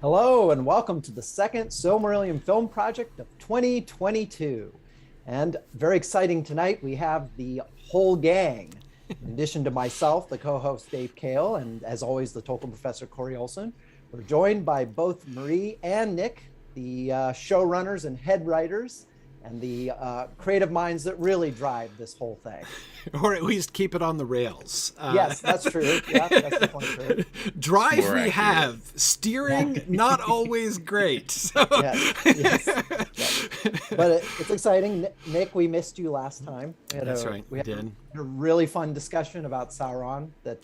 Hello, and welcome to the second Silmarillion film project of 2022. And very exciting tonight, we have the whole gang. In addition to myself, the co host Dave Kale, and as always, the Tolkien professor Corey Olson. We're joined by both Marie and Nick, the showrunners and head writers, and the creative minds that really drive this whole thing. Or at least keep it on the rails. Yes, that's true. Yeah, that's definitely true. Drive More we accurate. have, steering not always great. So. Yes. But it's exciting. Nick, we missed you last time. That's right, We had did. a really fun discussion about Sauron that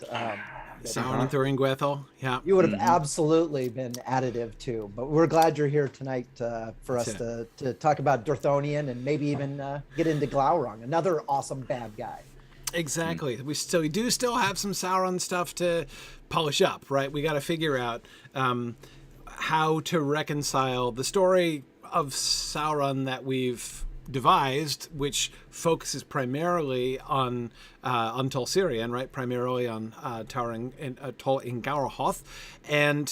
Sauron and Thuringwethil, yeah. you would have absolutely been additive to. But we're glad you're here tonight for us to talk about Dorthonion and maybe even get into Glaurung, another awesome bad guy. Exactly. We do still have some Sauron stuff to polish up, right? We got to figure out how to reconcile the story of Sauron that we've devised, which focuses primarily on Tolsirian, right? Primarily on Tauring and Tol in Gaurahoth, and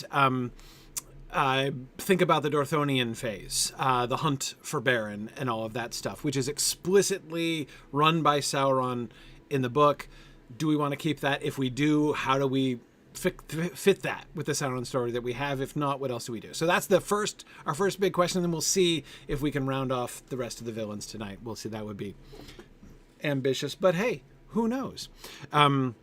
think about the Dorthonian phase, the hunt for Beren and all of that stuff, which is explicitly run by Sauron in the book. Do we want to keep that? If we do, how do we fit that with the Sauron story that we have? If not, what else do we do? So that's our first big question, and then we'll see if we can round off the rest of the villains tonight. We'll see. That would be ambitious, but hey, who knows? Anyway,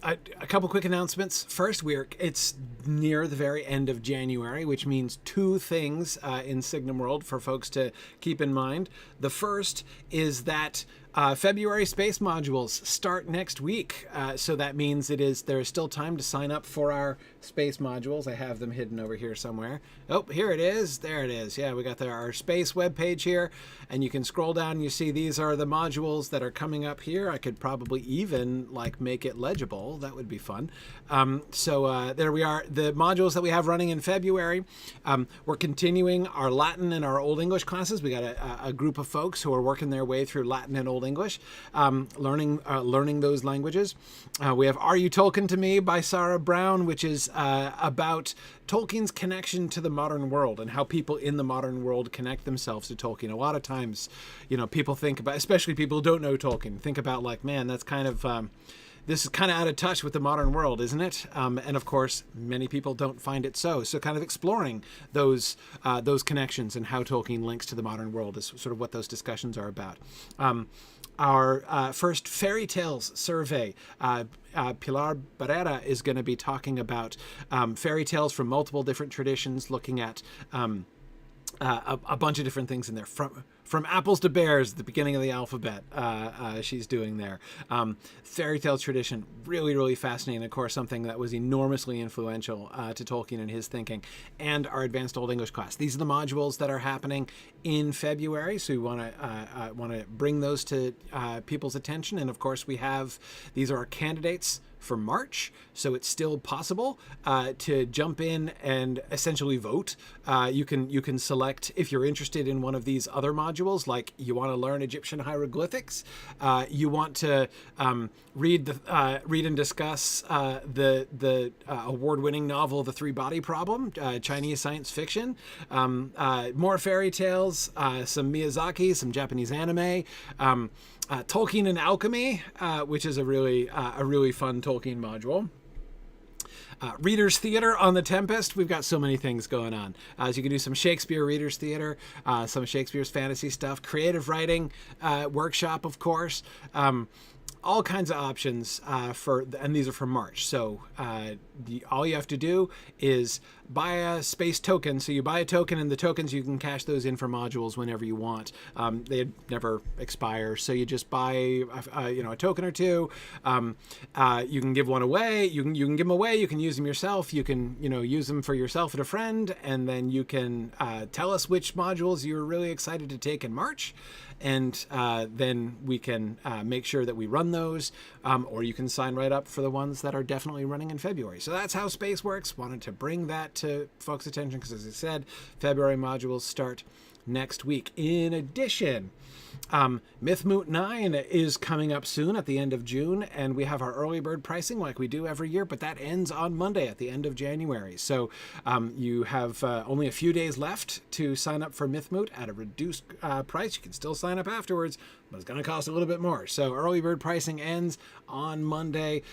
a couple quick announcements. First, it's near the very end of January, which means two things in Signum World for folks to keep in mind. The first is that February space modules start next week, so that means there is still time to sign up for our space modules. I have them hidden over here somewhere. Oh, here it is. There it is. Yeah, we got our space webpage here, and you can scroll down and you see these are the modules that are coming up here. I could probably even make it legible. That would be fun. So there we are. The modules that we have running in February. We're continuing our Latin and our Old English classes. We got a group of folks who are working their way through Latin and Old English, learning those languages. We have Are You Tolkien to Me by Sarah Brown, which is about Tolkien's connection to the modern world and how people in the modern world connect themselves to Tolkien. A lot of times, people think about, especially people who don't know Tolkien, think about man, that's kind of this is kind of out of touch with the modern world, isn't it? And of course, many people don't find it so. So kind of exploring those connections and how Tolkien links to the modern world is sort of what those discussions are about. Our first fairy tales survey, Pilar Barrera is going to be talking about fairy tales from multiple different traditions, looking at a bunch of different things in there, from apples to bears at the beginning of the alphabet. She's doing there. Fairy tale tradition, really, really fascinating. Of course, something that was enormously influential to Tolkien and his thinking. And our advanced Old English class. These are the modules that are happening in February, so we want to bring those to people's attention. And of course, these are our candidates for March, so it's still possible to jump in and essentially vote. You can select if you're interested in one of these other modules, like you want to learn Egyptian hieroglyphics, you want to read and discuss the award-winning novel The Three Body Problem, Chinese science fiction, more fairy tales, some Miyazaki, some Japanese anime. Tolkien and Alchemy, which is a really fun Tolkien module. Reader's Theater on the Tempest. We've got so many things going on. So you can do some Shakespeare Reader's Theater, some of Shakespeare's fantasy stuff, creative writing workshop, of course. All kinds of options and these are for March. So all you have to do is buy a space token. So you buy a token, and the tokens, you can cash those in for modules whenever you want. They never expire. So you just buy a token or two. You can give one away. You can give them away. You can use them yourself. You can use them for yourself and a friend, and then you can tell us which modules you're really excited to take in March. And then we can make sure that we run those, or you can sign right up for the ones that are definitely running in February. So that's how space works. Wanted to bring that to folks' attention because, as I said, February modules start next week. In addition, Mythmoot 9 is coming up soon at the end of June, and we have our early bird pricing like we do every year, but that ends on Monday at the end of January. So you have only a few days left to sign up for Mythmoot at a reduced price. You can still sign up afterwards, but it's going to cost a little bit more. So early bird pricing ends on Monday.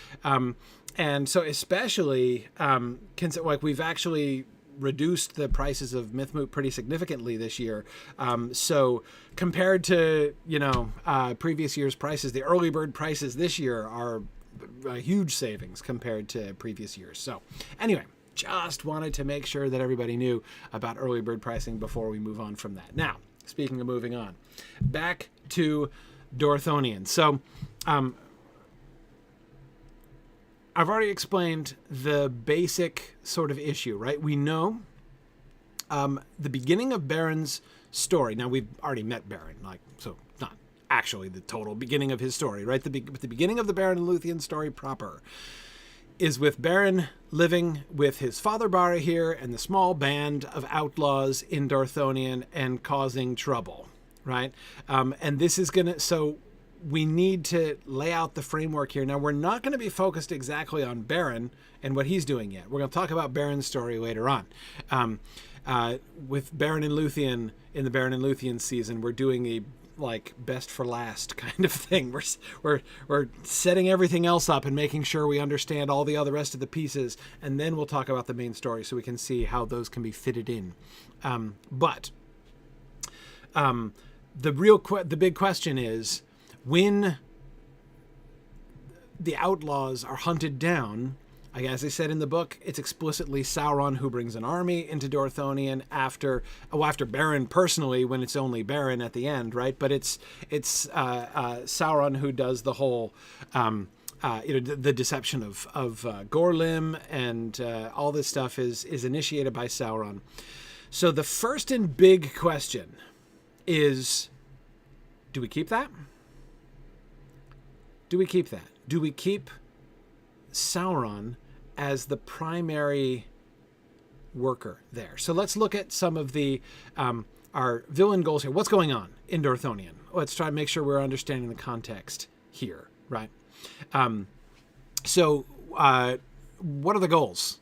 And so especially, like we've actually reduced the prices of Mythmoot pretty significantly this year. So compared to, previous year's prices, the early bird prices this year are a huge savings compared to previous years. So anyway, just wanted to make sure that everybody knew about early bird pricing before we move on from that. Now, speaking of moving on, back to Dorthonion. So, I've already explained the basic sort of issue, right? We know the beginning of Baron's story. Now, we've already met Baron, so not actually the total beginning of his story, right? The beginning of the Baron and Luthien story proper is with Baron living with his father Barahir and the small band of outlaws in Dorthonion and causing trouble, right? And this is so we need to lay out the framework here. Now, we're not going to be focused exactly on Baron and what he's doing yet. We're going to talk about Baron's story later on. With Baron and Luthien, in the Baron and Luthien season, we're doing a best for last kind of thing. We're setting everything else up and making sure we understand all the other rest of the pieces, and then we'll talk about the main story so we can see how those can be fitted in. But the big question is, when the outlaws are hunted down, as I said in the book, it's explicitly Sauron who brings an army into Dorthonion after Baron personally, when it's only Baron at the end, right? But it's Sauron who does the whole, the deception of Gorlim, and all this stuff is initiated by Sauron. So the first and big question is, do we keep that? Do we keep that? Do we keep Sauron as the primary worker there? So let's look at some of the our villain goals here. What's going on in Dorthonion? Let's try to make sure we're understanding the context here, right? So what are the goals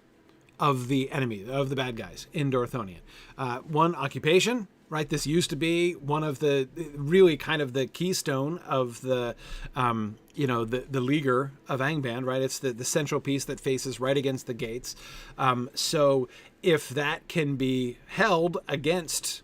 of the enemy, of the bad guys in Dorthonion? One, occupation. Right, this used to be one of the really kind of the keystone of the, the leaguer of Angband. Right, it's the central piece that faces right against the gates. So if that can be held against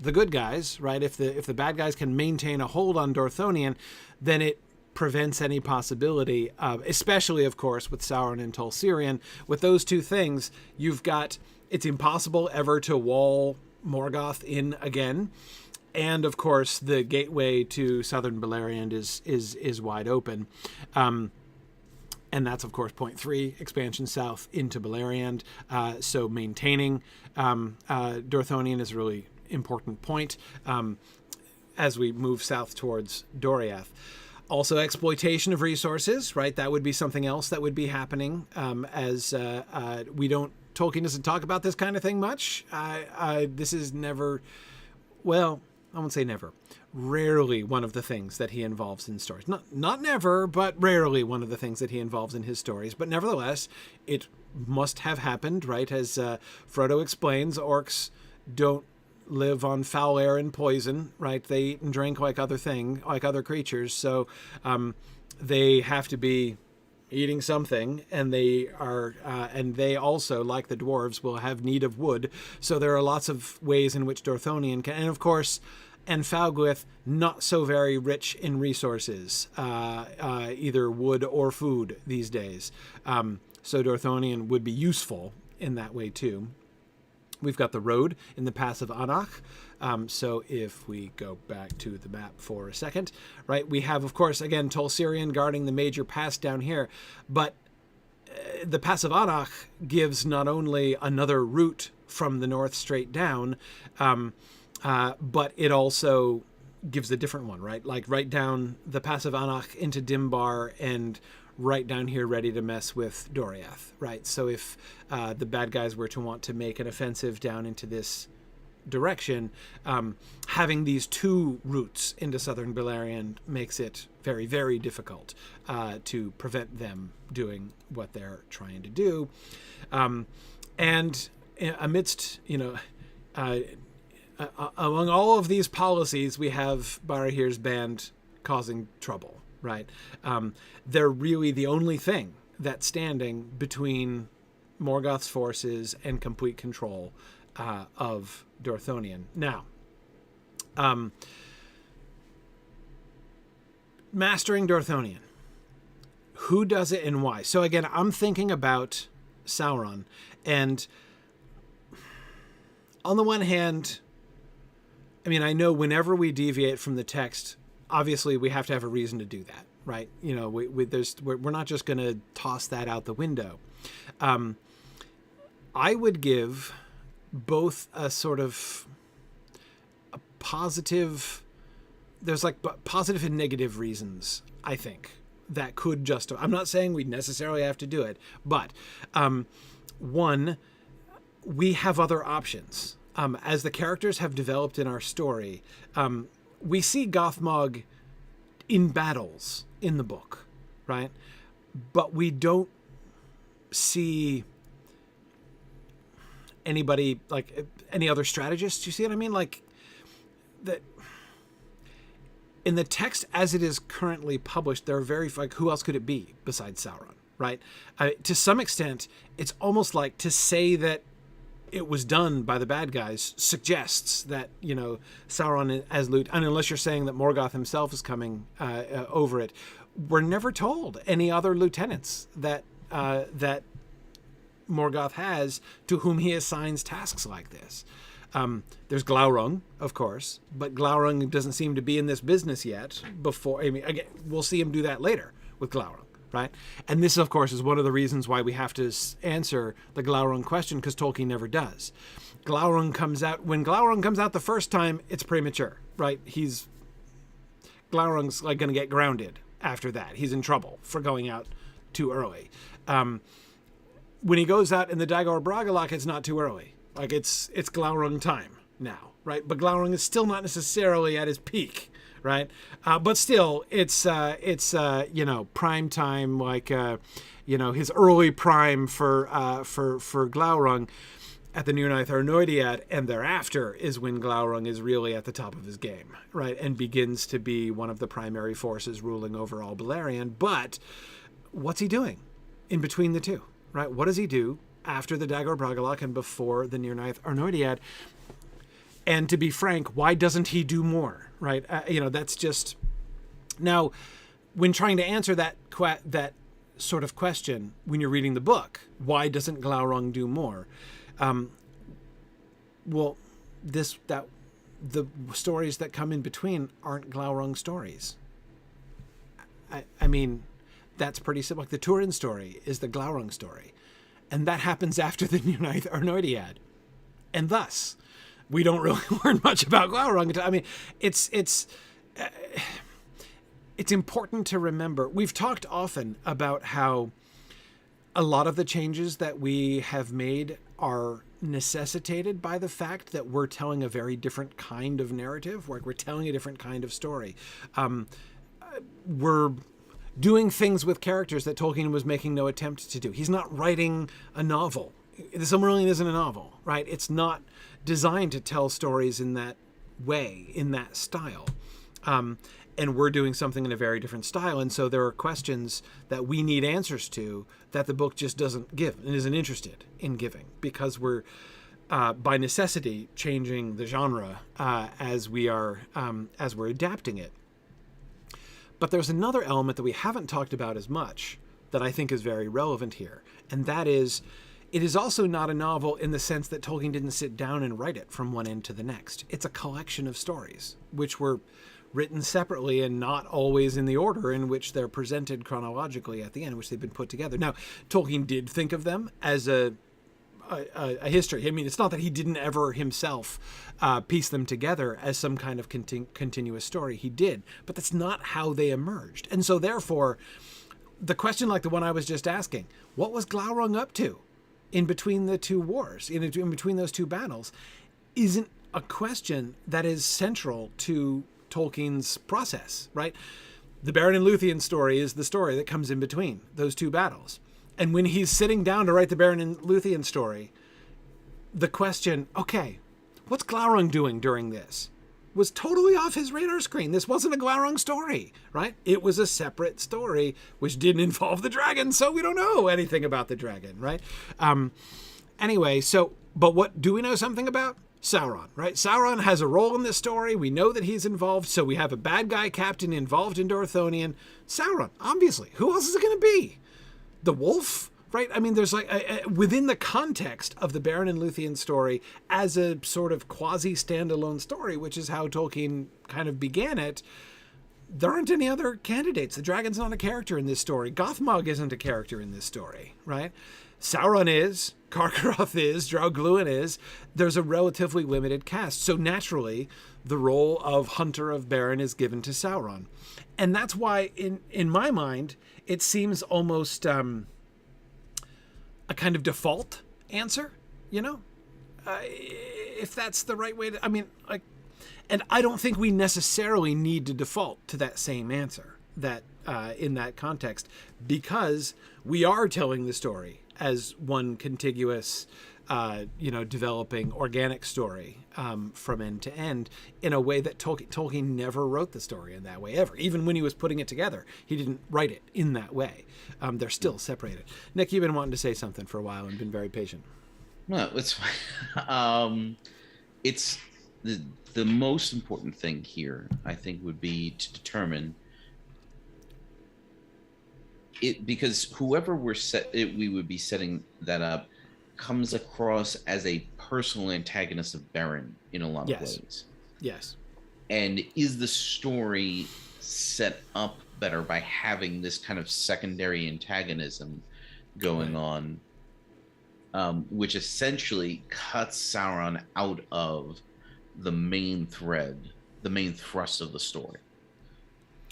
the good guys, right, if the bad guys can maintain a hold on Dorthonion, then it prevents any possibility of, especially of course with Sauron and Tolsirian. With those two things, it's impossible ever to wall Morgoth in again, and of course the gateway to southern Beleriand is wide open, and that's of course point 3, expansion south into Beleriand. So maintaining Dorthonion is a really important point as we move south towards Doriath. Also, exploitation of resources, right? That would be something else that would be happening as Tolkien doesn't talk about this kind of thing much. This is never, well, I won't say never, rarely one of the things that he involves in stories. Not never, but rarely one of the things that he involves in his stories. But nevertheless, it must have happened, right? As Frodo explains, orcs don't live on foul air and poison, right? They eat and drink like other creatures. So they have to be eating something, and they also, like the dwarves, will have need of wood. So there are lots of ways in which Dorthonion can, and of course, Falgwith, not so very rich in resources, either wood or food these days. So Dorthonion would be useful in that way too. We've got the road in the Pass of Anach. So if we go back to the map for a second, right, we have, of course, again, Tolsirian guarding the major pass down here, but the Pass of Anach gives not only another route from the north straight down, but it also gives a different one, right? Like right down the Pass of Anach into Dimbar and right down here ready to mess with Doriath, right? So if the bad guys were to want to make an offensive down into this direction, having these two routes into southern Beleriand makes it very, very difficult to prevent them doing what they're trying to do. And amidst, among all of these policies, we have Barahir's band causing trouble, right? They're really the only thing that's standing between Morgoth's forces and complete control of Dorthonion. Now, mastering Dorthonion. Who does it and why? So again, I'm thinking about Sauron, and on the one hand, I mean, I know whenever we deviate from the text, obviously we have to have a reason to do that, right? We're not just going to toss that out the window. I would give both a sort of a positive, there's like positive and negative reasons, I think, that could justify. I'm not saying we necessarily have to do it, but one, we have other options. As the characters have developed in our story, we see Gothmog in battles in the book, right? But we don't see anybody, like any other strategists. You see what I mean? Like that in the text as it is currently published, there are very, like, who else could it be besides Sauron, right? To some extent, it's almost like to say that it was done by the bad guys suggests that, Sauron as and unless you're saying that Morgoth himself is coming over it, we're never told any other lieutenants that Morgoth has to whom he assigns tasks like this. There's Glaurung, of course, but Glaurung doesn't seem to be in this business yet. Again, we'll see him do that later with Glaurung, right? And this, of course, is one of the reasons why we have to answer the Glaurung question, because Tolkien never does. When Glaurung comes out the first time, it's premature, right? Glaurung's like going to get grounded after that. He's in trouble for going out too early. When he goes out in the Dagor Bragollach, it's not too early. Like it's Glaurung time now, right? But Glaurung is still not necessarily at his peak, right? But still, it's prime time, like his early prime for Glaurung at the Nirnaeth Arnoediad, and thereafter is when Glaurung is really at the top of his game, right? And begins to be one of the primary forces ruling over all Beleriand. But what's he doing in between the two, right? What does he do after the Dagor Bragollach and before the Nirnaeth Arnoediad? And to be frank, why doesn't he do more, right? That's just... Now, when trying to answer that sort of question, when you're reading the book, why doesn't Glaurung do more? The stories that come in between aren't Glaurung stories. I mean, that's pretty simple. Like the Turin story is the Glaurung story. And that happens after the Nirnaeth Arnoediad. And thus, we don't really learn much about Glaurung. I mean, it's important to remember. We've talked often about how a lot of the changes that we have made are necessitated by the fact that we're telling a very different kind of narrative, we're telling a different kind of story. We're doing things with characters that Tolkien was making no attempt to do. He's not writing a novel. The Silmarillion isn't a novel, right? It's not designed to tell stories in that way, in that style. And we're doing something in a very different style. And so there are questions that we need answers to that the book just doesn't give and isn't interested in giving, because we're, by necessity, changing the genre as we're adapting it. But there's another element that we haven't talked about as much that I think is very relevant here. And that is, it is also not a novel in the sense that Tolkien didn't sit down and write it from one end to the next. It's a collection of stories, which were written separately and not always in the order in which they're presented chronologically at the end, in which they've been put together. Now, Tolkien did think of them as a history. I mean, it's not that he didn't ever himself piece them together as some kind of continuous story. He did, but that's not how they emerged. And so therefore, the question like the one I was just asking, what was Glaurung up to in between the two wars, in between those two battles, isn't a question that is central to Tolkien's process, right? The Beren and Luthien story is the story that comes in between those two battles. And when he's sitting down to write the Beren and Luthien story, the question, okay, what's Glaurung doing during this, was totally off his radar screen. This wasn't a Glaurung story, right? It was a separate story which didn't involve the dragon, so we don't know anything about the dragon, right? Anyway, but what do we know something about? Sauron, right? Sauron has a role in this story. We know that he's involved, so we have a bad guy captain involved in Dorthonion. Sauron, obviously. Who else is it going to be? The wolf, right? I mean, there's within the context of the Beren and Luthien story as a sort of quasi-standalone story, which is how Tolkien kind of began it, there aren't any other candidates. The dragon's not a character in this story. Gothmog isn't a character in this story, right? Sauron is, Karkaroth is, Draugluin is. There's a relatively limited cast. So naturally, the role of Hunter of Beren is given to Sauron. And that's why, in my mind, it seems almost a kind of default answer, if that's the right way to, and I don't think we necessarily need to default to that same answer that in that context, because we are telling the story as one contiguous, developing organic story from end to end in a way that Tolkien never wrote the story in that way ever. Even when he was putting it together, he didn't write it in that way. They're still separated. Nick, you've been wanting to say something for a while and been very patient. No, it's fine. It's the most important thing here, I think, would be to determine it, because whoever we would be setting that up comes across as a personal antagonist of Beren in a lot of ways. Yes. And is the story set up better by having this kind of secondary antagonism going on, which essentially cuts Sauron out of the main thread, the main thrust of the story?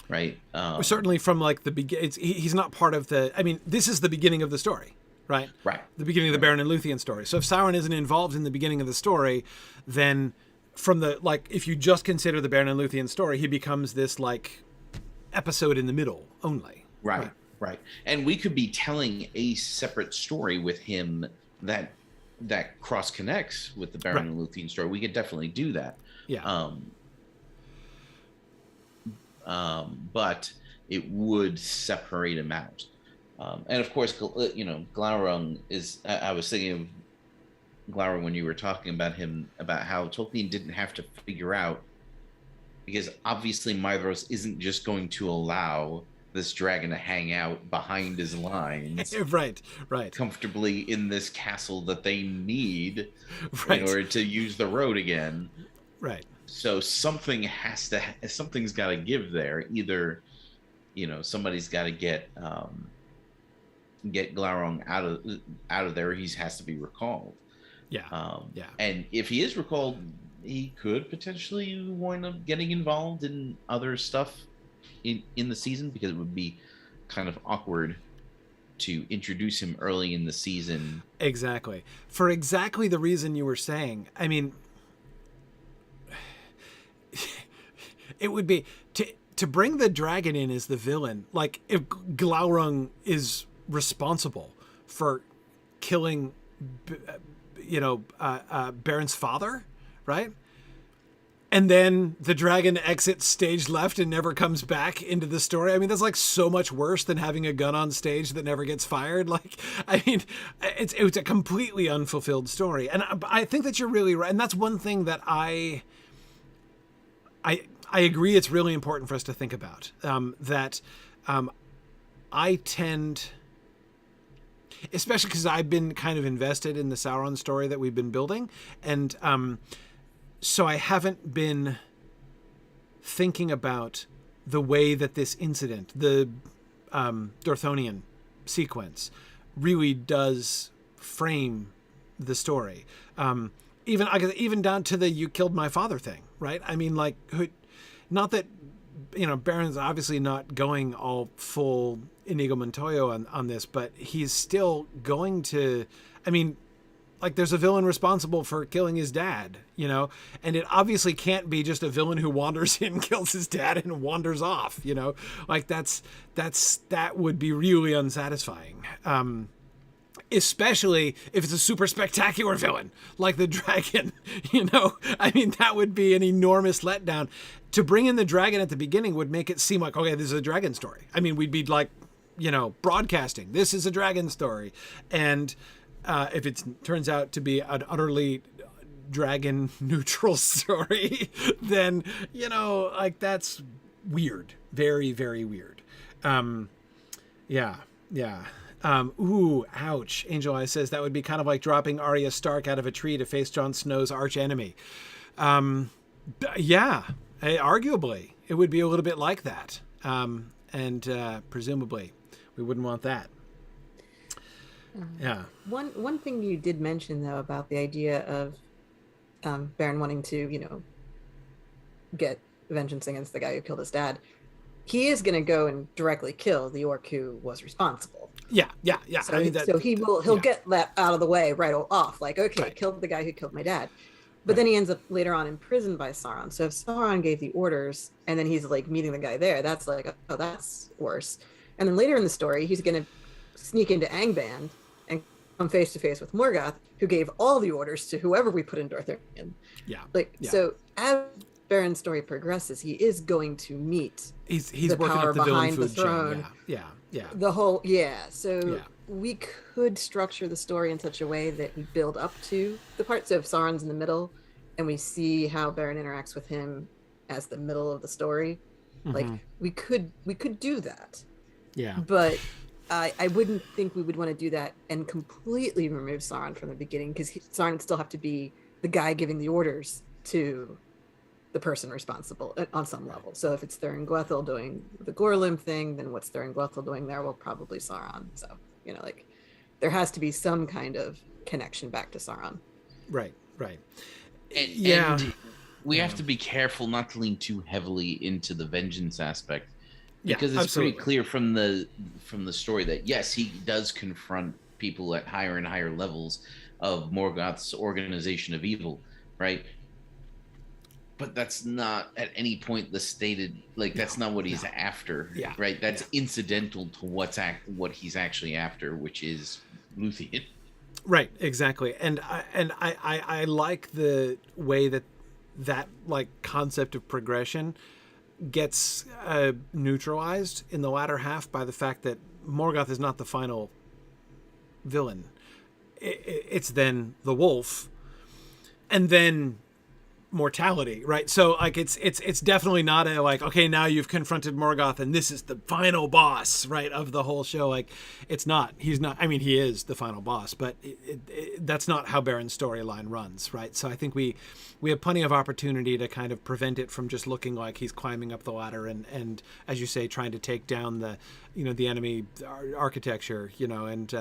Right. Certainly from like the beginning, he's not part of the. I mean, this is the beginning of the story, right? Right. The beginning of the Beren and Luthien story. So if Sauron isn't involved in the beginning of the story, then from the if you just consider the Beren and Luthien story, he becomes this episode in the middle only. Right. And we could be telling a separate story with him that cross connects with the Beren and Luthien story. We could definitely do that. Yeah. But it would separate him out. And of course, Glaurung is, I was thinking of Glaurung when you were talking about him, about how Tolkien didn't have to figure out, because obviously Maedhros isn't just going to allow this dragon to hang out behind his lines right comfortably in this castle that they need in order to use the road again. Right. So something's got to give there. Either, somebody's got to get Glaurung out of there. He has to be recalled. Yeah. And if he is recalled, he could potentially wind up getting involved in other stuff in the season, because it would be kind of awkward to introduce him early in the season. Exactly. For exactly the reason you were saying. I mean, it would be to bring the dragon in as the villain. Like, if Glaurung is responsible for killing, Beren's father, right? And then the dragon exits stage left and never comes back into the story. I mean, that's so much worse than having a gun on stage that never gets fired. It's a completely unfulfilled story. And I think that you're really right. And that's one thing that I agree it's really important for us to think about. I tend, especially because I've been kind of invested in the Sauron story that we've been building, and so I haven't been thinking about the way that this incident, the Dorthonion sequence, really does frame the story. Even down to the "you killed my father" thing, right? I mean, not that Beren's obviously not going all full Inigo Montoya on this, but he's still going to. I mean, Like there's a villain responsible for killing his dad, you know, and it obviously can't be just a villain who wanders in, kills his dad and wanders off, you know, like that would be really unsatisfying. Especially if it's a super spectacular villain like the dragon, you know, I mean, that would be an enormous letdown. To bring in the dragon at the beginning would make it seem like, okay, this is a dragon story. I mean, we'd be like, you know, broadcasting, this is a dragon story. And if it turns out to be an utterly dragon neutral story, then, you know, like that's weird. Very, very weird. Yeah. Ooh, ouch. Angel Eye says that would be kind of like dropping Arya Stark out of a tree to face Jon Snow's arch enemy. Yeah, arguably it would be a little bit like that. And presumably we wouldn't want that. Yeah. One thing you did mention though about the idea of Beren wanting to, you know, get vengeance against the guy who killed his dad. He is going to go and directly kill the orc who was responsible. Yeah. So, I mean, he'll get that out of the way right off. Like, okay, right. Killed the guy who killed my dad. But then he ends up later on imprisoned by Sauron. So if Sauron gave the orders and then he's like meeting the guy there, that's like, oh, that's worse. And then later in the story, he's going to sneak into Angband and come face to face with Morgoth, who gave all the orders to whoever we put in Dorthonion. So as Beren's story progresses, he is going to meet he's the working power up the behind the food throne. Chain. Yeah. The whole we could structure the story in such a way that we build up to the part. So if Sauron's in the middle and we see how Beren interacts with him as the middle of the story, like we could do that. Yeah. But I wouldn't think we would want to do that and completely remove Sauron from the beginning, because Sauron would still have to be the guy giving the orders to the person responsible on some level. So if it's Thuringwethil doing the Gorlim thing, then what's Thuringwethil doing there? Well, probably Sauron. So, you know, like there has to be some kind of connection back to Sauron. Right. And we have to be careful not to lean too heavily into the vengeance aspect, because it's absolutely pretty clear from the story that yes, he does confront people at higher and higher levels of Morgoth's organization of evil, right? But that's not at any point the stated, like that's not what he's after, right? That's incidental to what he's actually after, which is Luthien. Right, exactly. And I like the way that like concept of progression gets neutralized in the latter half by the fact that Morgoth is not the final villain. It's then the wolf, and then mortality, right? So like it's definitely not a like, okay, now you've confronted Morgoth and this is the final boss, right, of the whole show. Like he's not, I mean, he is the final boss, but that's not how Beren's storyline runs, right? So I think we have plenty of opportunity to kind of prevent it from just looking like he's climbing up the ladder and as you say, trying to take down the, you know, the enemy architecture, you know, and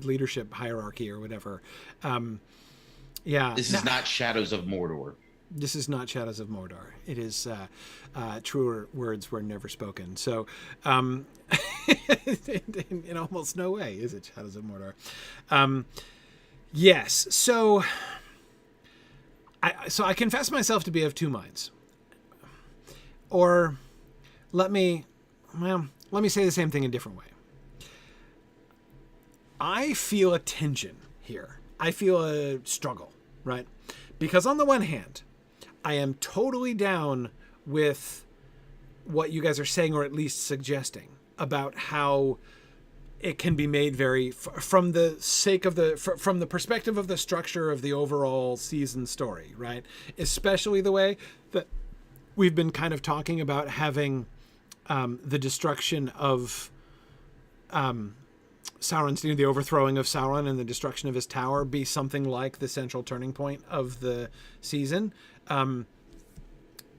leadership hierarchy or whatever. This is not Shadows of Mordor. This is not Shadows of Mordor. It is truer words were never spoken. So in almost no way is it Shadows of Mordor. Yes. So I confess myself to be of two minds. Or let me say the same thing a different way. I feel a tension here. I feel a struggle, right? Because on the one hand, I am totally down with what you guys are saying, or at least suggesting, about how it can be made very, from the sake of from the perspective of the structure of the overall season story, right? Especially the way that we've been kind of talking about having the destruction of Sauron's, the overthrowing of Sauron and the destruction of his tower be something like the central turning point of the season.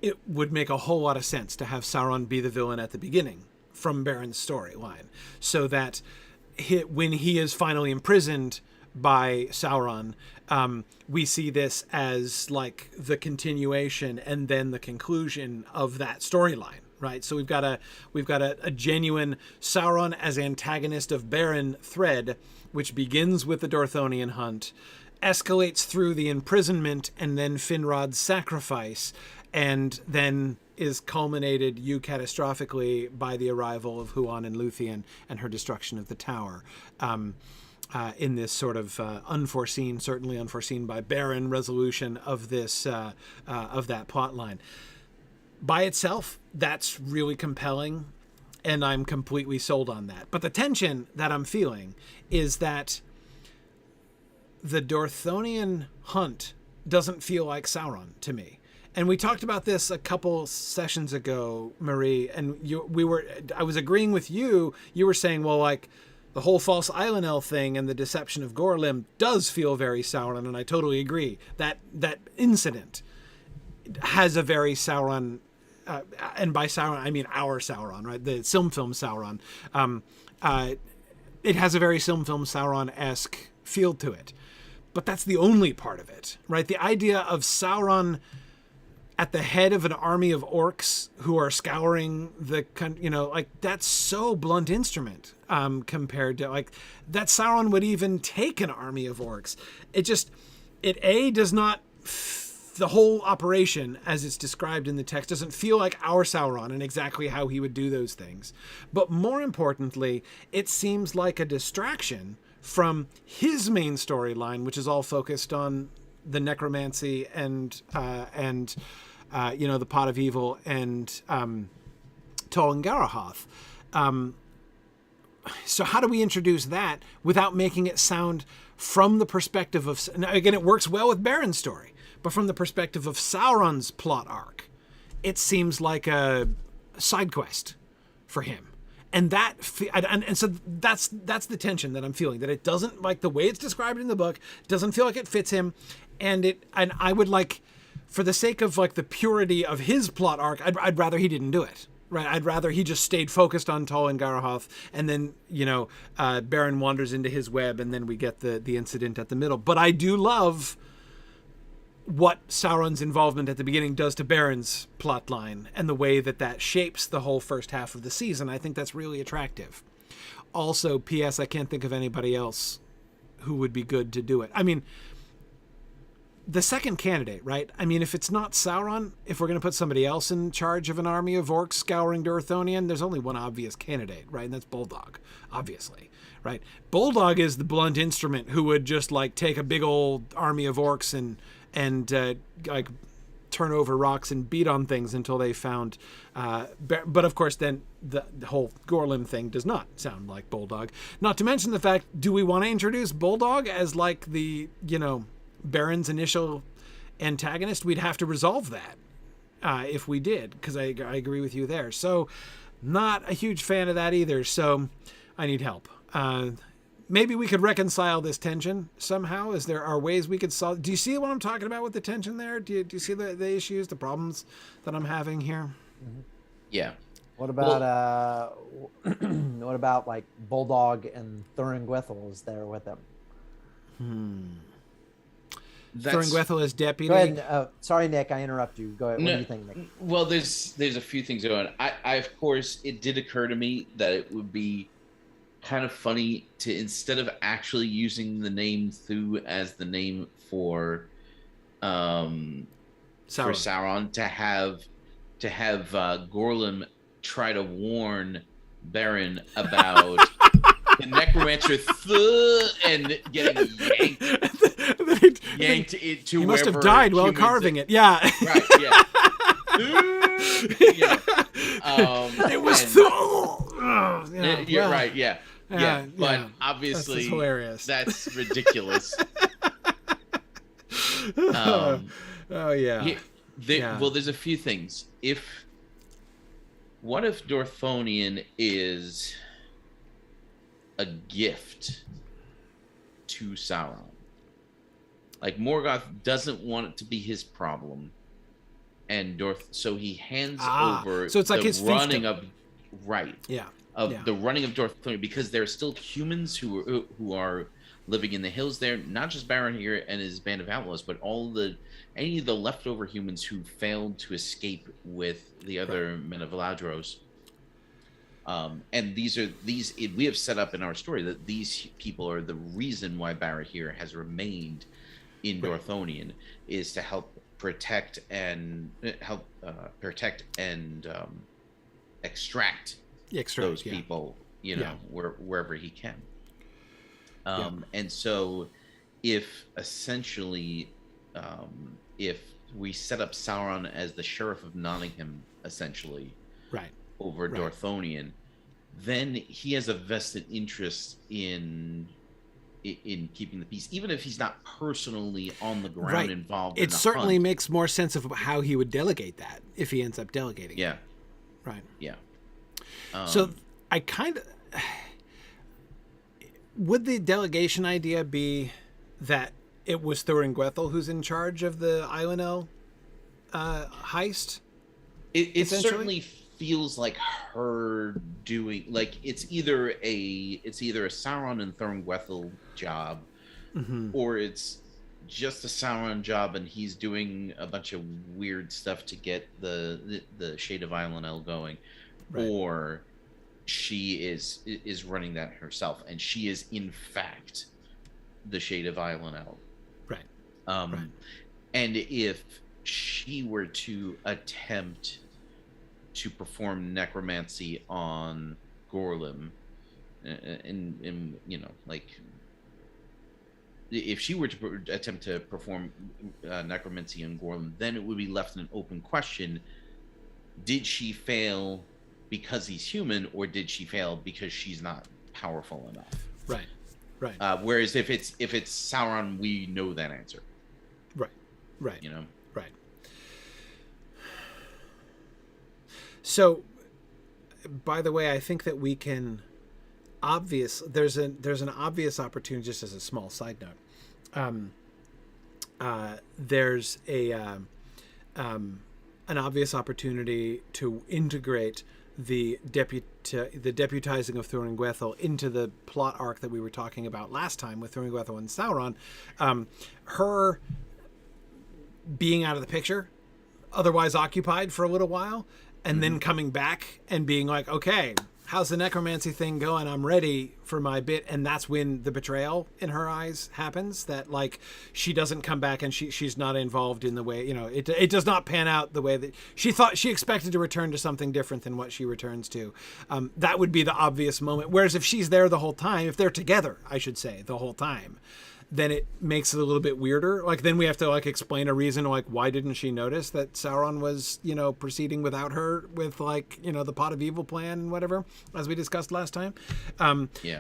It would make a whole lot of sense to have Sauron be the villain at the beginning from Beren's storyline, so that when he is finally imprisoned by Sauron, we see this as like the continuation and then the conclusion of that storyline, right? So we've got a genuine Sauron as antagonist of Beren thread, which begins with the Dorthonion hunt, escalates through the imprisonment and then Finrod's sacrifice, and then is culminated catastrophically by the arrival of Huan and Luthien and her destruction of the tower. In this sort of unforeseen, certainly unforeseen by Beren resolution of this of that plot line. By itself, that's really compelling, and I'm completely sold on that. But the tension that I'm feeling is that the Dorthonion hunt doesn't feel like Sauron to me. And we talked about this a couple sessions ago, Marie, and I was agreeing with you. You were saying, well, like, the whole false Eilonel thing and the deception of Gorlim does feel very Sauron, and I totally agree. That incident has a very Sauron, and by Sauron I mean our Sauron, right? The film Sauron. It has a very film Sauron-esque feel to it, but that's the only part of it, right? The idea of Sauron at the head of an army of orcs who are scouring the, like, that's so blunt instrument compared to, like, that Sauron would even take an army of orcs. It does not, the whole operation as it's described in the text doesn't feel like our Sauron and exactly how he would do those things. But more importantly, it seems like a distraction from his main storyline, which is all focused on the necromancy and the pot of evil and Tol and Garahoth. So how do we introduce that without making it sound from the perspective of, now again, it works well with Beren's story, but from the perspective of Sauron's plot arc, it seems like a side quest for him. And so that's the tension that I'm feeling, that it doesn't, like the way it's described in the book, doesn't feel like it fits him. And I would like, for the sake of like the purity of his plot arc, I'd rather he didn't do it, right? I'd rather he just stayed focused on Tol and Garahoth, and then, Beren wanders into his web, and then we get the incident at the middle. But I do love what Sauron's involvement at the beginning does to Beren's plot line and the way that shapes the whole first half of the season. I think that's really attractive. Also, P.S., I can't think of anybody else who would be good to do it. I mean, the second candidate, right? I mean, if it's not Sauron, if we're going to put somebody else in charge of an army of orcs scouring Dorthonion, there's only one obvious candidate, right? And that's Bulldog, obviously, right? Bulldog is the blunt instrument who would just like take a big old army of orcs and like turn over rocks and beat on things until they found, but of course then the whole Gorlim thing does not sound like Bulldog. Not to mention the fact, do we want to introduce Bulldog as like the, Beren's initial antagonist? We'd have to resolve that if we did, because I agree with you there. So not a huge fan of that either. So I need help. Maybe we could reconcile this tension somehow. There are ways we could solve. Do you see what I'm talking about with the tension there? Do you see the issues, the problems that I'm having here? Yeah. What about what about like Bulldog and Thuringwethil is there with him? Thuringwethil is deputy. Go ahead. Sorry, Nick, I interrupt you. Go ahead. What do you think, Nick? Well, there's a few things going on. I of course, it did occur to me that it would be kind of funny to, instead of actually using the name Thu as the name for Sauron, to have Gorlim try to warn Beren about the necromancer and getting yanked into. He must have died while carving it. Yeah. Right. Yeah. It was. You're right. Yeah. Yeah. But obviously, that's ridiculous. Oh yeah. Well, there's a few things. What if Dorthonion is a gift to Sauron? Like, Morgoth doesn't want it to be his problem, and so he hands over so it's like the his running fiefdom. The running of Dorthonion, because there are still humans who are living in the hills there. Not just Barahir and his band of outlaws, but any of the leftover humans who failed to escape with the other men of Valadros. And we have set up in our story that these people are the reason why Barahir has remained in Dorthonion, is to help protect and extract those people, wherever he can. And so if essentially, if we set up Sauron as the Sheriff of Nottingham, essentially, over Dorthonion, then he has a vested interest in keeping the peace, even if he's not personally on the ground involved. It certainly makes more sense of how he would delegate that if he ends up delegating. Yeah. Right. Yeah. So I kind of would the delegation idea be that it was Thuringwethil who's in charge of the Islandel heist? It certainly feels like her doing, like it's either a Sauron and Thuringwethil job, or it's just a Sauron job and he's doing a bunch of weird stuff to get the Shade of Islandel going, or she is running that herself and she is in fact the Shade of Islandel. And if she were to attempt to perform necromancy on Gorlim, and like if she were to attempt to perform necromancy on Gorlim, then it would be left an open question: did she fail because he's human, or did she fail because she's not powerful enough? Whereas if it's Sauron, we know that answer. Right. You know. Right. So, by the way, I think that we can there's an obvious opportunity, just as a small side note. There's an obvious opportunity to integrate the deputizing of Thuringwethil into the plot arc that we were talking about last time with Thuringwethil and Sauron. Her being out of the picture, otherwise occupied for a little while, and then coming back and being like, okay, how's the necromancy thing going? I'm ready for my bit. And that's when the betrayal in her eyes happens, that like she doesn't come back and she's not involved in the way, it does not pan out the way that she thought. She expected to return to something different than what she returns to. That would be the obvious moment. Whereas if she's there the whole time, if they're together, I should say, the whole time, then it makes it a little bit weirder. Like then we have to like explain a reason, like why didn't she notice that Sauron was, proceeding without her with like, the pot of evil plan and whatever, as we discussed last time.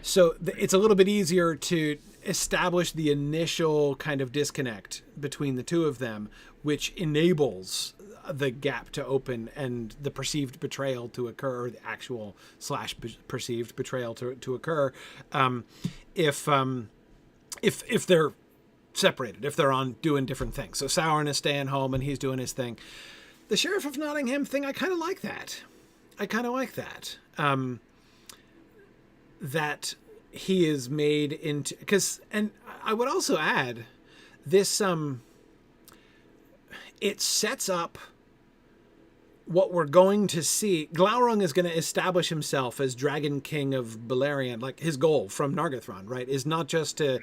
So it's a little bit easier to establish the initial kind of disconnect between the two of them, which enables the gap to open and the perceived betrayal to occur, or the actual / perceived betrayal to occur. If they're separated, if they're on doing different things. So Sauron is staying home and he's doing his thing. The Sheriff of Nottingham thing, I kind of like that. That he is made into, and I would also add this, it sets up what we're going to see. Glaurung is going to establish himself as Dragon King of Beleriand. Like his goal from Nargothrond, right, is not just to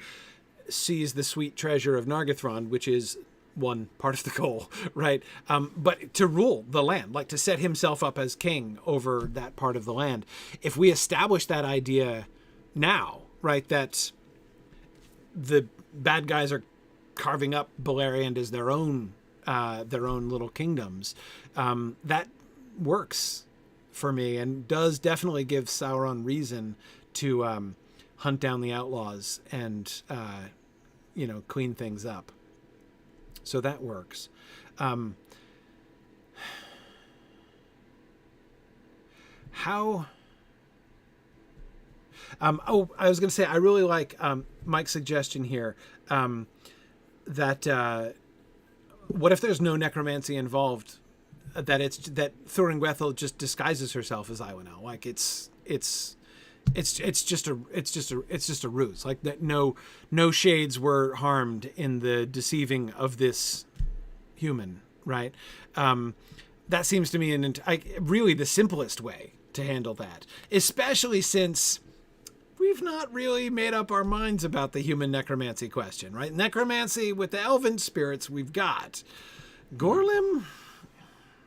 seize the sweet treasure of Nargothrond, which is one part of the goal, right? But to rule the land, like to set himself up as king over that part of the land. If we establish that idea now, right, that the bad guys are carving up Beleriand as their own little kingdoms, that works for me and does definitely give Sauron reason to hunt down the outlaws and clean things up. So that works. How? I was going to say, I really like Mike's suggestion here, that what if there's no necromancy involved? That Thuringwethil just disguises herself as Iwanel. Like it's It's just a ruse. Like that, no shades were harmed in the deceiving of this human, right? That seems to me really the simplest way to handle that, especially since we've not really made up our minds about the human necromancy question, right? Necromancy with the elven spirits we've got. Gorlim.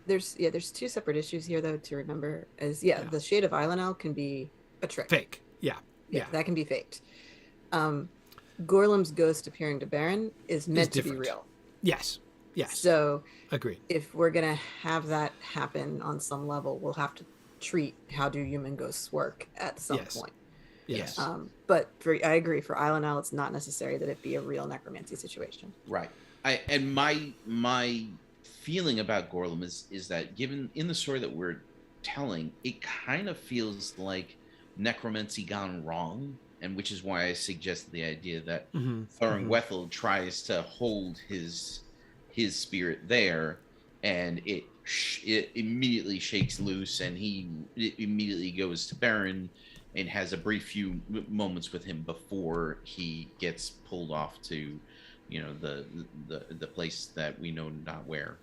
There's two separate issues here though to remember. The shade of Ilanel can be a trick. Fake. Yeah. That can be faked. Gorlim's ghost appearing to Baron is meant to be real. Yes. So agreed. If we're gonna have that happen on some level, we'll have to treat how do human ghosts work at some point. Yes. But I agree, for Ilanel, it's not necessary that it be a real necromancy situation. Right. My feeling about Gorlim is that, given in the story that we're telling, it kind of feels like necromancy gone wrong, and which is why I suggested the idea that Thuringwethil tries to hold his spirit there, and it immediately shakes loose, and it immediately goes to Baron and has a brief few moments with him before he gets pulled off to, the place that we know not where,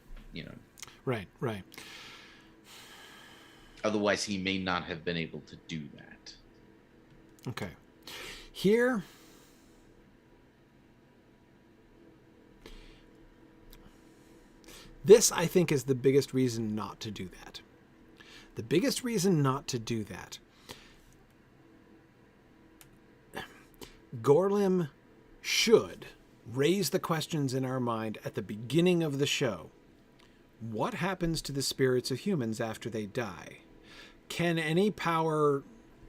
Right. Otherwise, he may not have been able to do that. Okay. Here, this, I think, is the biggest reason not to do that. The biggest reason not to do that. Gorlim should raise the questions in our mind at the beginning of the show. What happens to the spirits of humans after they die? Can any power,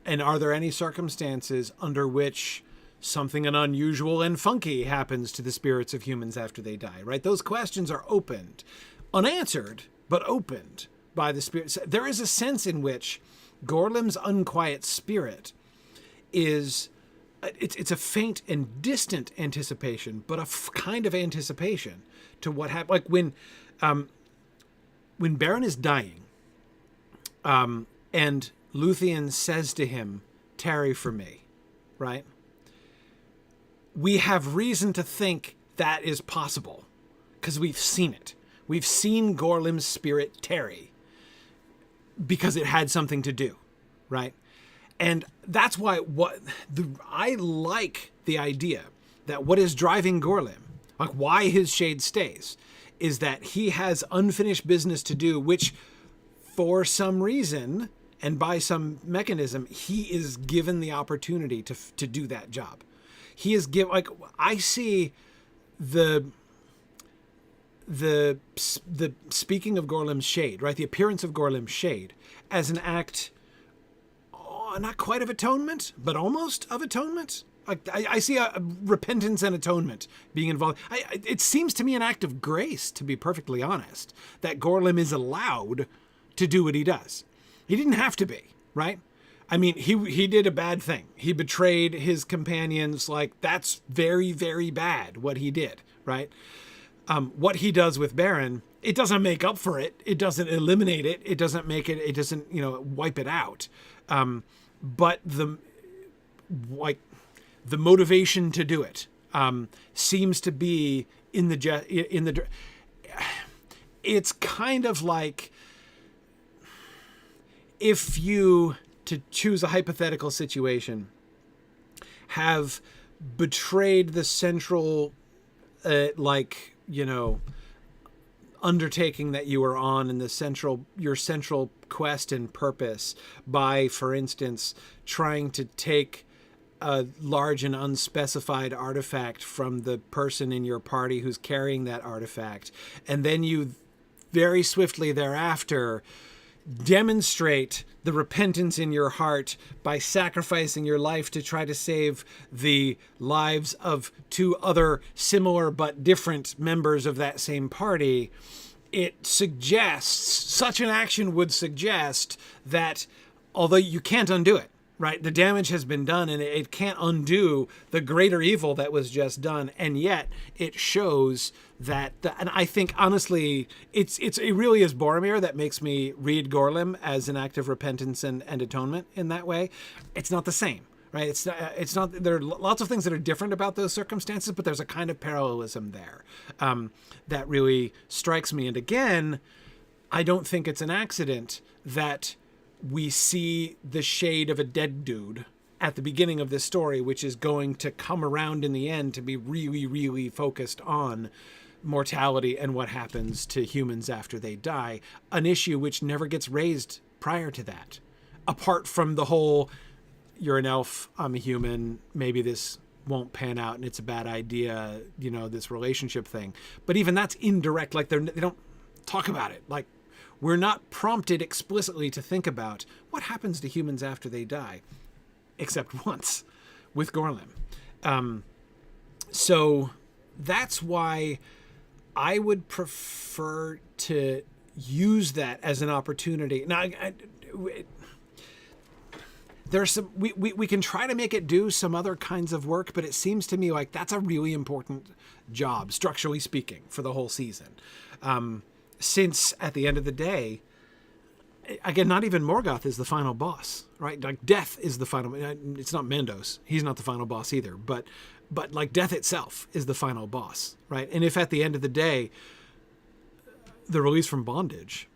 and are there any circumstances under which something unusual and funky happens to the spirits of humans after they die, right? Those questions are opened, unanswered, but opened by the spirits. There is a sense in which Gorlim's unquiet spirit is, it's a faint and distant anticipation, but a kind of anticipation to what happened. Like when Baron is dying, and Luthien says to him, "Tarry for me," right? We have reason to think that is possible because we've seen it. We've seen Gorlim's spirit tarry because it had something to do, right? And that's why I like the idea that what is driving Gorlim, like why his shade stays, is that he has unfinished business to do, which for some reason and by some mechanism, he is given the opportunity to do that job. He is given, like, I see the speaking of Gorlim's shade, right? The appearance of Gorlim's shade as an act, not quite of atonement, but almost of atonement. I see a repentance and atonement being involved. It seems to me an act of grace, to be perfectly honest, that Gorlim is allowed to do what he does. He didn't have to be, right? I mean, he did a bad thing. He betrayed his companions. Like, that's very, very bad what he did, right? What he does with Baron, it doesn't make up for it. It doesn't eliminate it. It doesn't make it. It doesn't, wipe it out. But the motivation to do it seems to be in the. It's kind of like if you, to choose a hypothetical situation, have betrayed the central, undertaking that you are on, and your central quest and purpose by, for instance, trying to take a large and unspecified artifact from the person in your party who's carrying that artifact, and then you very swiftly thereafter demonstrate the repentance in your heart by sacrificing your life to try to save the lives of two other similar but different members of that same party. It suggests, such an action would suggest that, although you can't undo it, right? The damage has been done, and it can't undo the greater evil that was just done. And yet it shows that, and I think honestly, it really is Boromir that makes me read Gorlim as an act of repentance and atonement in that way. It's not the same, right? It's not, there are lots of things that are different about those circumstances, but there's a kind of parallelism there that really strikes me. And again, I don't think it's an accident that we see the shade of a dead dude at the beginning of this story, which is going to come around in the end to be really, really focused on mortality and what happens to humans after they die, an issue which never gets raised prior to that. Apart from the whole, you're an elf, I'm a human, maybe this won't pan out and it's a bad idea, this relationship thing. But even that's indirect, like they don't talk about it. Like, we're not prompted explicitly to think about what happens to humans after they die, except once with Gorlim. So that's why I would prefer to use that as an opportunity. Now, there's some, we can try to make it do some other kinds of work, but it seems to me like that's a really important job, structurally speaking, for the whole season. Since at the end of the day, again, not even Morgoth is the final boss, right? Like death is the final. It's not Mandos. He's not the final boss either. But like death itself is the final boss, right? And if at the end of the day, the release from bondage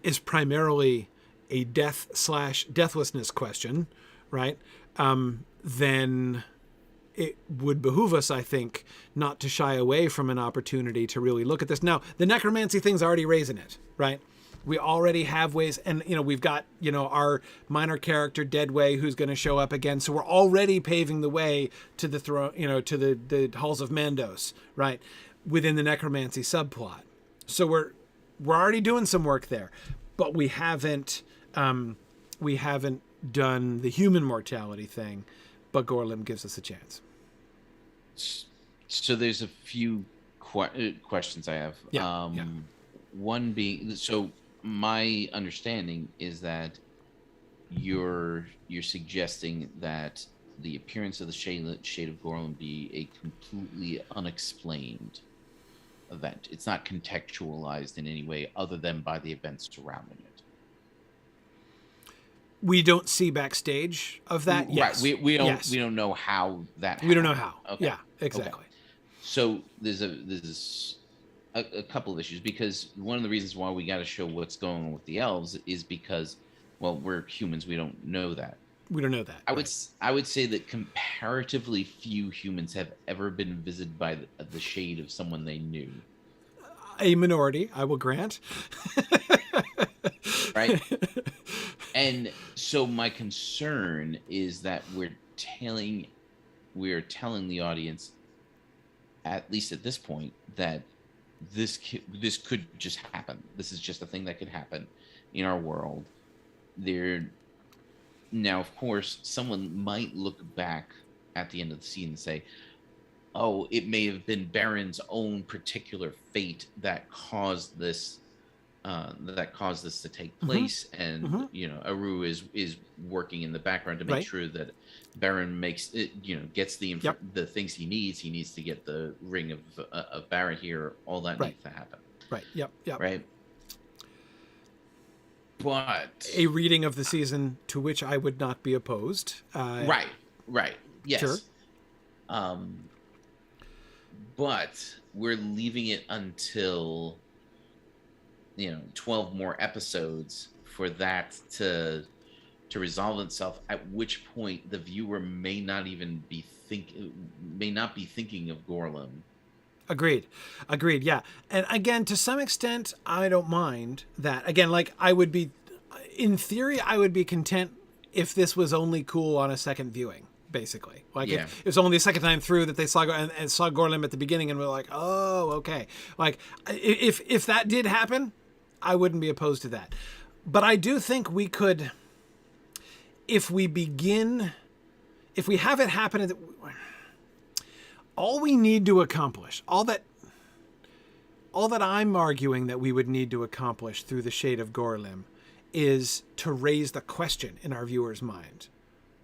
is primarily a death/deathlessness question, right? Then it would behoove us, I think, not to shy away from an opportunity to really look at this. Now, the necromancy thing's already raising it, right? We already have ways, and we've got our minor character Deadway who's going to show up again. So we're already paving the way to the throne, to the halls of Mandos, right? Within the necromancy subplot. So we're already doing some work there, but we haven't done the human mortality thing. But Gorlim gives us a chance. So there's a few questions I have. Yeah. One being, so my understanding is that you're suggesting that the appearance of the shade of Gorlim be a completely unexplained event. It's not contextualized in any way other than by the events surrounding it. We don't see backstage of that. Yes. Right. We don't. Yes. We don't know how that happened. We don't know how. Okay. Yeah. Exactly. Okay. So there's a couple of issues, because one of the reasons why we got to show what's going on with the elves is because, well, we're humans. We don't know that. We don't know that. I would say that comparatively few humans have ever been visited by the shade of someone they knew. A minority, I will grant. Right. And so my concern is that we're telling the audience, at least at this point, that this could just happen. This is just a thing that could happen in our world. Now, of course, someone might look back at the end of the scene and say, "Oh, it may have been Baron's own particular fate that caused this." That caused this to take place, and Aru is working in the background to make sure that Baron makes it, gets the things he needs. He needs to get the ring of Baron here. All that needs to happen. Right. Yep. Right. But a reading of the season to which I would not be opposed. Right. Yes. Sure. But we're leaving it until 12 more episodes for that to resolve itself, at which point the viewer may not be thinking of Gorlim. Agreed. Yeah. And again, to some extent, I don't mind that. Again, like in theory, I would be content if this was only cool on a second viewing. Basically, like if it was only the second time through that they saw and saw Gorlim at the beginning and were like, oh, okay. Like if that did happen, I wouldn't be opposed to that. But I do think we could, if we have it happen, all we need to accomplish, all that I'm arguing that we would need to accomplish through the shade of Gorlim is to raise the question in our viewer's mind.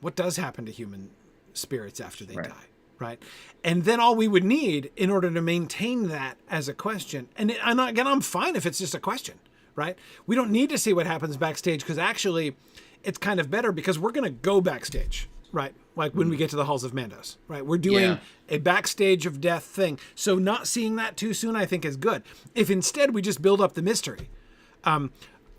What does happen to human spirits after they Right. die? Right. And then all we would need in order to maintain that as a question, again, I'm fine if it's just a question, right? We don't need to see what happens backstage, because actually it's kind of better because we're going to go backstage, right? Like when we get to the Halls of Mandos, right? We're doing a backstage of death thing. So not seeing that too soon, I think, is good. If instead we just build up the mystery,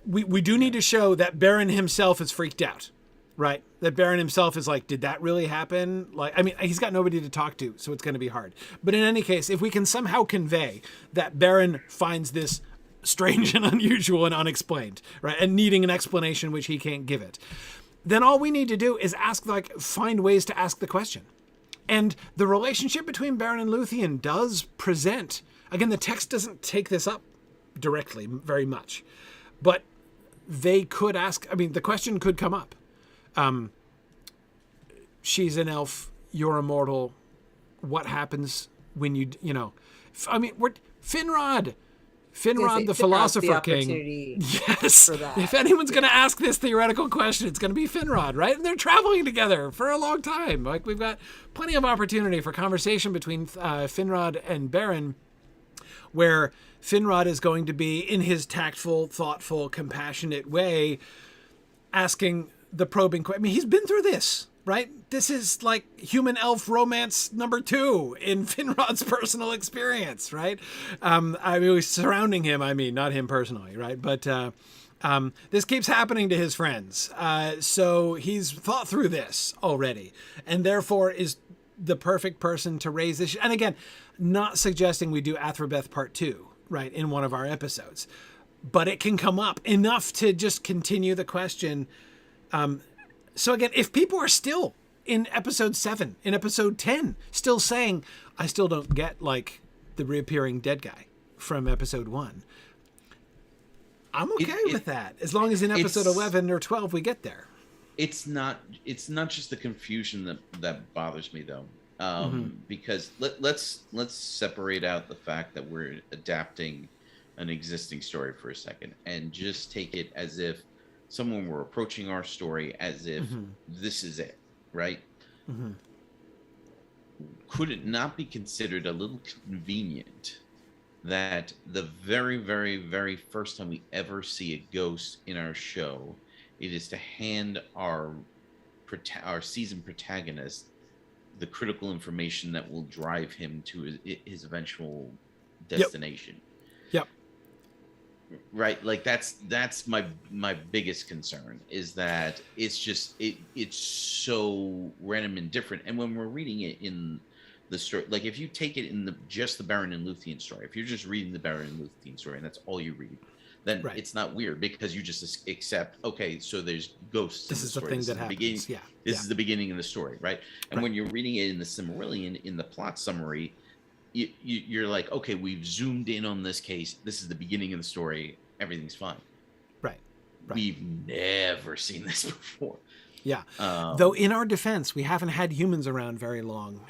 we do need to show that Baron himself is freaked out, right? That Baron himself is like, did that really happen? Like, I mean, he's got nobody to talk to, so it's going to be hard. But in any case, if we can somehow convey that Baron finds this strange and unusual and unexplained, right, and needing an explanation which he can't give it, then all we need to do is find ways to ask the question. And the relationship between Baron and Luthien does present, again, the text doesn't take this up directly very much, but they could ask, I mean, the question could come up. She's an elf, you're immortal. What happens when Finrod, the philosopher king. Yes. If anyone's going to ask this theoretical question, it's going to be Finrod, right? And they're traveling together for a long time. Like, we've got plenty of opportunity for conversation between Finrod and Baron, where Finrod is going to be, in his tactful, thoughtful, compassionate way, asking the probing question. I mean, he's been through this, right? This is like human elf romance number 2 in Finrod's personal experience, right? I mean, surrounding him, I mean, not him personally, right? But this keeps happening to his friends. So he's thought through this already, and therefore is the perfect person to raise this. And again, not suggesting we do Athrobeth Part 2, right, in one of our episodes, but it can come up enough to just continue the question. So again, if people are still in episode 7, in episode 10, still saying, I still don't get, like, the reappearing dead guy from episode 1, I'm okay with that, as long as in episode 11 or 12 we get there. It's not just the confusion that bothers me, though, because let's separate out the fact that we're adapting an existing story for a second and just take it as if someone were approaching our story as if this is it, right? Could it not be considered a little convenient that the very, very, very first time we ever see a ghost in our show, it is to hand our season protagonist the critical information that will drive him to his eventual destination? Yep. Right, like that's my biggest concern, is that it's just it's so random and different. And when we're reading it in the story, like if you take it in just the Baron and Luthien story, if you're just reading the Baron and Luthien story and that's all you read, then it's not weird, because you just accept, okay, so there's ghosts. This is the thing that happens. This is the beginning of the story, right? And when you're reading it in the Silmarillion, in the plot summary, you're like, okay, we've zoomed in on this case. This is the beginning of the story. Everything's fine. Right. We've never seen this before. Yeah. Though in our defense, we haven't had humans around very long.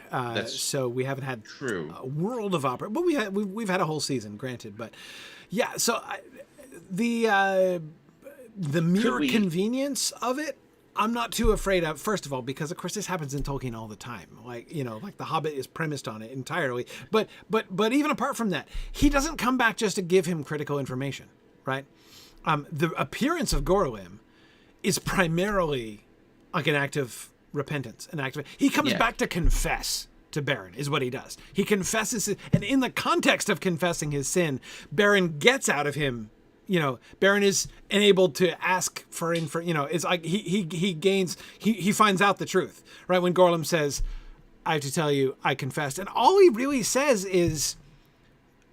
So we haven't had a world of opera. But we've had a whole season, granted. But yeah, so the mere convenience of it, I'm not too afraid of, first of all, because of course this happens in Tolkien all the time. Like, like The Hobbit is premised on it entirely. But even apart from that, he doesn't come back just to give him critical information, right? The appearance of Gorlim is primarily like an act of repentance, he comes back to confess to Baron, is what he does. He confesses, and in the context of confessing his sin, Baron gets out of him. Baron is enabled to ask for it's like he finds out the truth, right? When Gorlim says, I have to tell you, I confessed. And all he really says is,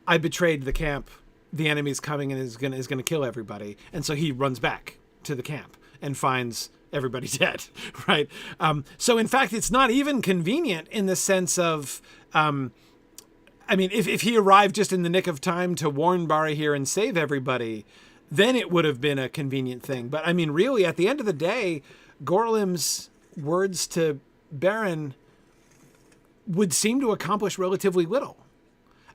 I betrayed the camp. The enemy's coming and is gonna kill everybody. And so he runs back to the camp and finds everybody dead, right? So in fact, it's not even convenient in the sense of, if he arrived just in the nick of time to warn Barahir and save everybody, then it would have been a convenient thing. But really, at the end of the day, Gorlim's words to Baron would seem to accomplish relatively little.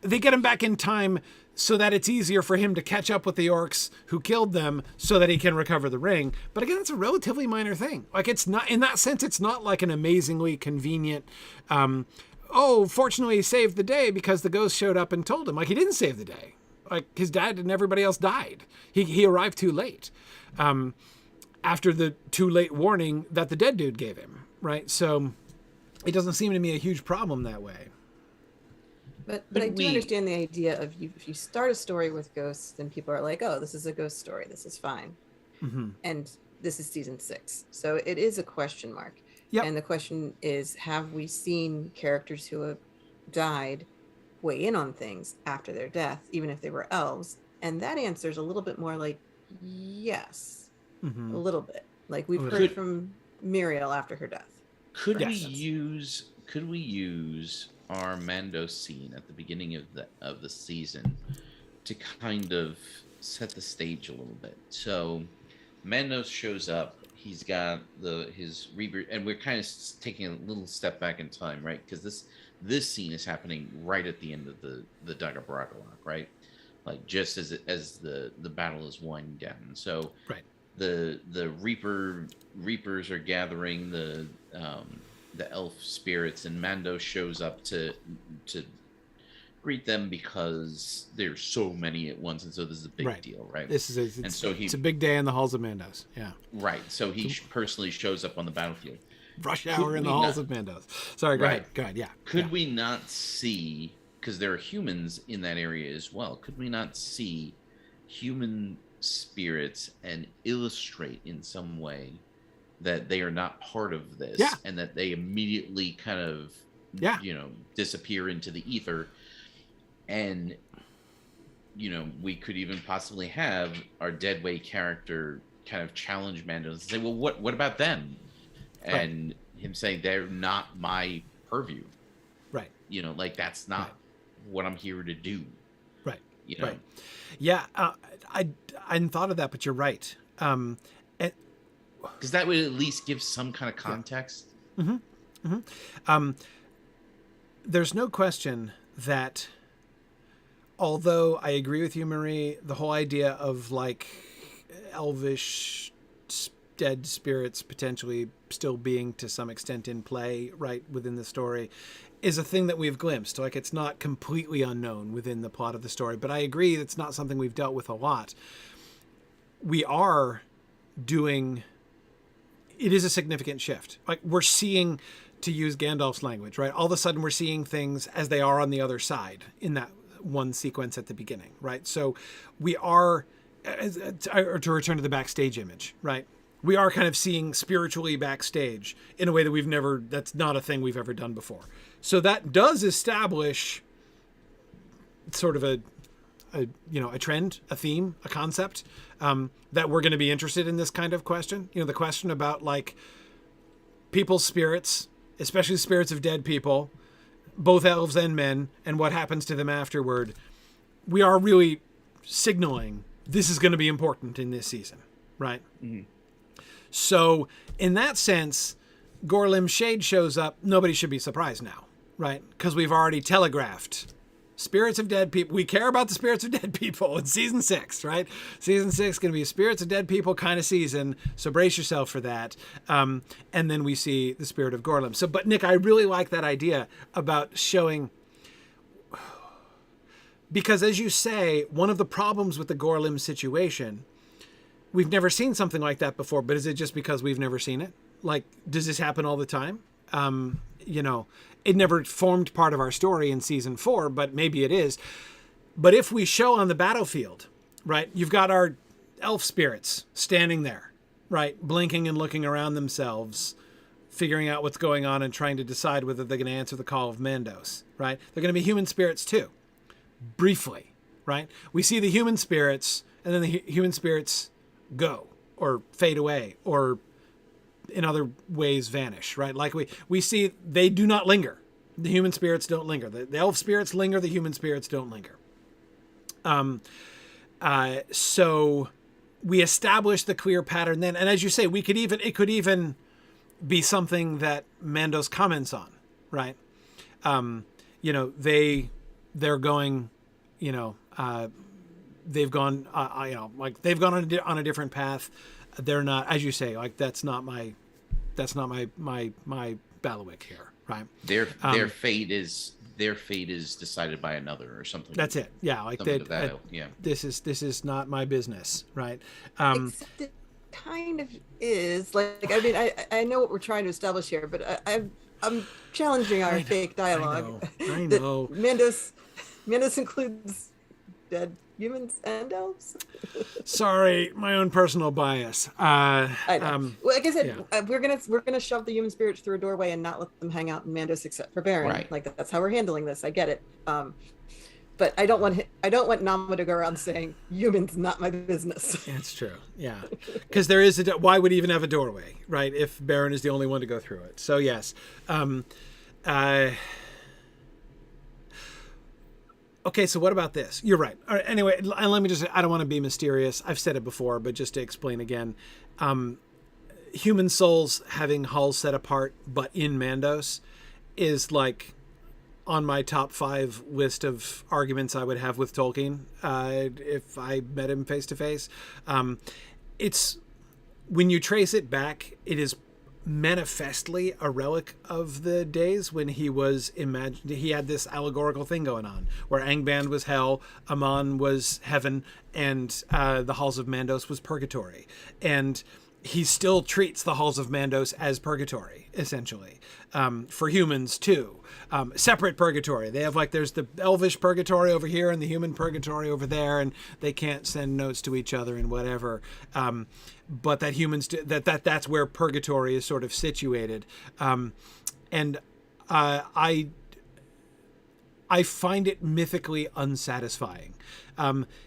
they get him back in time so that it's easier for him to catch up with the orcs who killed them so that he can recover the ring. But again, it's a relatively minor thing. Like, it's not, in that sense, it's not like an amazingly convenient, fortunately he saved the day because the ghost showed up and told him. Like, he didn't save the day. Like, his dad and everybody else died. He arrived too late. After the too late warning that the dead dude gave him, right? So it doesn't seem to me a huge problem that way. But I do understand the idea of if you start a story with ghosts, then people are like, oh, this is a ghost story. This is fine. Mm-hmm. And this is season 6. So it is a question mark. Yep. And the question is, have we seen characters who have died weigh in on things after their death, even if they were elves? And that answer is a little bit more like, yes, a little bit. Like we've heard from Muriel after her death. Could we use our Mando scene at the beginning of the season to kind of set the stage a little bit? So Mando shows up. He's got his rebirth, and we're kind of taking a little step back in time, right? Because this scene is happening right at the end of the Dagger Bragollach, right? Like just as the battle is winding down. So right. The Reapers are gathering the elf spirits, and Mando shows up to greet them because there's so many at once, and so this is a big deal, right? It's a big day in the halls of Mandos. Yeah. Right. So he personally shows up on the battlefield. Rush hour in the halls of Mandos. Sorry, go ahead. Yeah. Could we not see, because there are humans in that area as well, could we not see human spirits and illustrate in some way that they are not part of this, and that they immediately kind of disappear into the ether? And we could even possibly have our Deadway character kind of challenge Mando and say, well, what about them? And him saying they're not my purview, right? Like that's not what I'm here to do, right? Right. Yeah, I hadn't thought of that, but you're right. Because that would at least give some kind of context. Yeah. Mm-hmm. Mm-hmm. There's no question that, although I agree with you, Marie, the whole idea of like elvish dead spirits potentially still being to some extent in play right within the story is a thing that we've glimpsed. Like, it's not completely unknown within the plot of the story, but I agree it's not something we've dealt with a lot. We are doing, it is a significant shift. Like, we're seeing, to use Gandalf's language, right? All of a sudden we're seeing things as they are on the other side in that one sequence at the beginning, right? So we are, to return to the backstage image, right? We are kind of seeing spiritually backstage in a way that that's not a thing we've ever done before. So that does establish sort of a trend, a theme, a concept, that we're going to be interested in this kind of question. The question about like people's spirits, especially spirits of dead people, both elves and men, and what happens to them afterward. We are really signaling this is going to be important in this season, right? Mm-hmm. So in that sense, Gorlim's shade shows up. Nobody should be surprised now, right? Because we've already telegraphed spirits of dead people. We care about the spirits of dead people in season 6, right? Season 6 is going to be a spirits of dead people kind of season. So brace yourself for that. And then we see the spirit of Gorlim. So, but Nick, I really like that idea about showing, because as you say, one of the problems with the Gorlim situation, we've never seen something like that before, but is it just because we've never seen it? Like, does this happen all the time? It never formed part of our story in season 4, but maybe it is. But if we show on the battlefield, right, you've got our elf spirits standing there, right, blinking and looking around themselves, figuring out what's going on and trying to decide whether they're going to answer the call of Mandos, right? They're going to be human spirits too, briefly, right? We see the human spirits, and then the human spirits go or fade away or in other ways vanish, right? Like we see they do not linger. The human spirits don't linger. The elf spirits linger. The human spirits don't linger. So we establish the clear pattern then. And as you say, it could even be something that Mandos comments on, right? they're going, they've gone, they've gone on a different path. They're not, as you say, like that's not my bailiwick here, right? Their fate is decided by another or something. That's it. Yeah, like that. Yeah. This is not my business, right? Except it kind of is. Like, I mean, I know what we're trying to establish here, but I'm challenging our fake dialogue. I know. Mandos includes dead humans and elves. Sorry, my own personal bias. I know. Well, like I said, yeah. we're gonna shove the human spirits through a doorway and not let them hang out in Mandos except for Baron. Right. Like that's how we're handling this. I get it. But I don't want Nama to go around saying humans not my business. It's true. Yeah, because there is why would he even have a doorway, right? If Baron is the only one to go through it. So yes. Okay, so what about this? You're right. All right, anyway, let me I don't want to be mysterious. I've said it before, but just to explain again, human souls having hulls set apart, but in Mandos, is like on my top 5 list of arguments I would have with Tolkien if I met him face to face. It's when you trace it back, it is manifestly a relic of the days when he had this allegorical thing going on where Angband was hell, Aman was heaven, and the halls of Mandos was purgatory, and he still treats the halls of Mandos as purgatory essentially, for humans too. Separate purgatory. They have there's the elvish purgatory over here and the human purgatory over there, and they can't send notes to each other and whatever. But that humans that's where purgatory is sort of situated. And I find it mythically unsatisfying.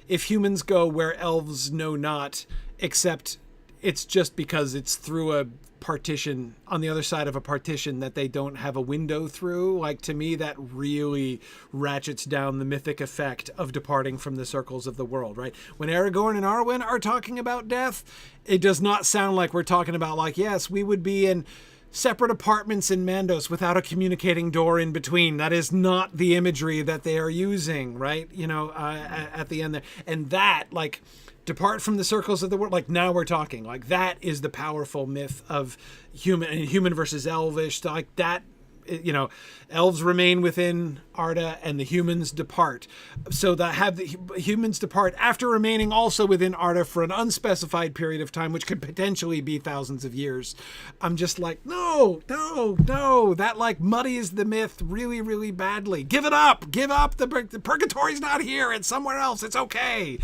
If humans go where elves know not, except it's just because it's through a partition on the other side of a partition that they don't have a window through. Like, to me, that really ratchets down the mythic effect of departing from the circles of the world, right? When Aragorn and Arwen are talking about death, it does not sound like we're talking about yes, we would be in separate apartments in Mandos without a communicating door in between. That is not the imagery that they are using, right? At the end there. And that, depart from the circles of the world. Now we're talking. That is the powerful myth of human versus elvish. That, elves remain within Arda and the humans depart. So that have the humans depart after remaining also within Arda for an unspecified period of time, which could potentially be thousands of years. I'm just no. That muddies the myth really, really badly. Give it up. Give up. The purgatory's not here. It's somewhere else. It's okay.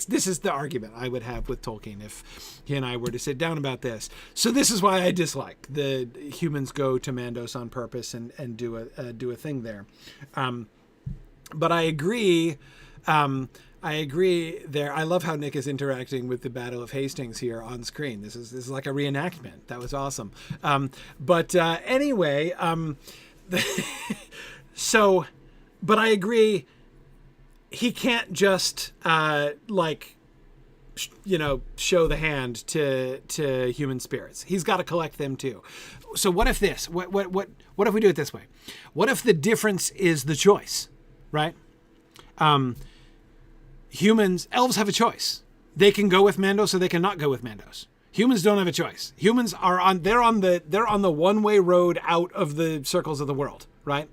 This is the argument I would have with Tolkien if he and I were to sit down about this. So this is why I dislike the humans go to Mandos on purpose and do a thing there. But I agree. I agree there. I love how Nick is interacting with the Battle of Hastings here on screen. This is like a reenactment. That was awesome. But anyway, but I agree. He can't just show the hand to human spirits. He's got to collect them too. So what if this? What if we do it this way? What if the difference is the choice, right? Elves have a choice. They can go with Mandos or they cannot go with Mandos. Humans don't have a choice. Humans are they're on the one-way road out of the circles of the world, right?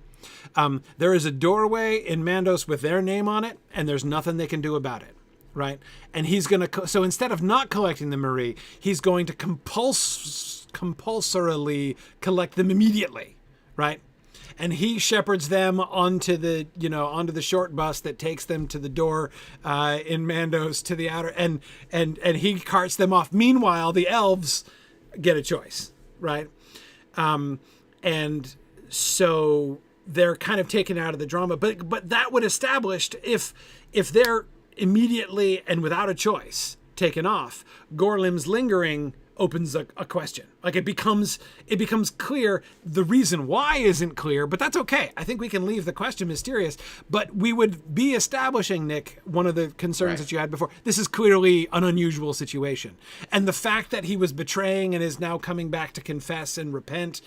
There is a doorway in Mandos with their name on it, and there's nothing they can do about it. Right. And he's going to, so instead of not collecting the Marie, he's going to compulsorily collect them immediately. Right. And he shepherds them onto the short bus that takes them to the door in Mandos to the outer, and he carts them off. Meanwhile, the elves get a choice. Right. And so they're kind of taken out of the drama, but that would establish if they're immediately and without a choice taken off, Gorlim's lingering opens a question. It becomes clear. The reason why isn't clear, but that's okay. I think we can leave the question mysterious, but we would be establishing, Nick, one of the concerns that you had before. This is clearly an unusual situation. And the fact that he was betraying and is now coming back to confess and repent,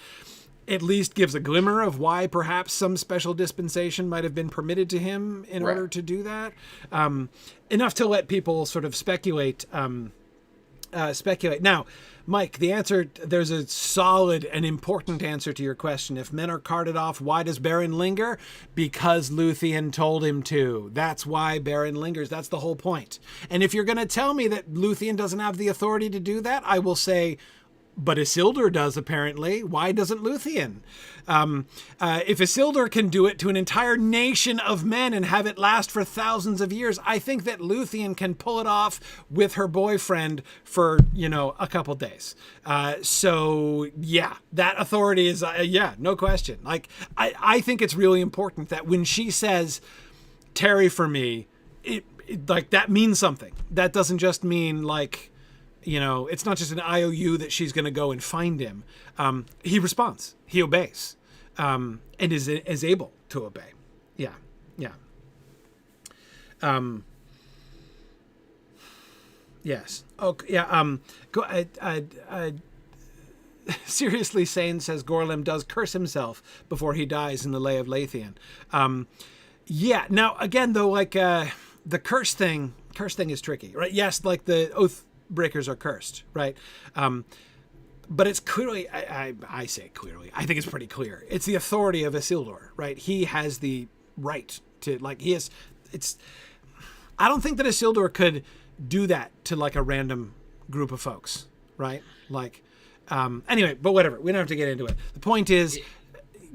at least gives a glimmer of why perhaps some special dispensation might have been permitted to him in Right. order to do that. Enough to let people sort of speculate. Now, Mike, the answer, there's a solid and important answer to your question. If men are carted off, why does Beren linger? Because Luthien told him to. That's why Beren lingers. That's the whole point. And if you're going to tell me that Luthien doesn't have the authority to do that, I will say, but Isildur does, apparently. Why doesn't Luthien? If Isildur can do it to an entire nation of men and have it last for thousands of years, I think that Luthien can pull it off with her boyfriend for, a couple days. So, yeah, that authority is, no question. Like, I think it's really important that when she says, tarry for me, it like, that means something. That doesn't just mean, like, it's not just an IOU that she's going to go and find him. He responds. He obeys, and is able to obey. Yeah. Yes. Okay. Yeah. Seriously, Sane says Gorlim does curse himself before he dies in the Lay of Lathian. Yeah. Now, again, though, like the curse thing is tricky, right? Yes, like the oath breakers are cursed, right? But it's clearly, I say clearly, I think it's pretty clear. It's the authority of Isildur, right? He has the right to, like, I don't think that Isildur could do that to, like, a random group of folks, right? Like, anyway, but whatever. We don't have to get into it. The point is,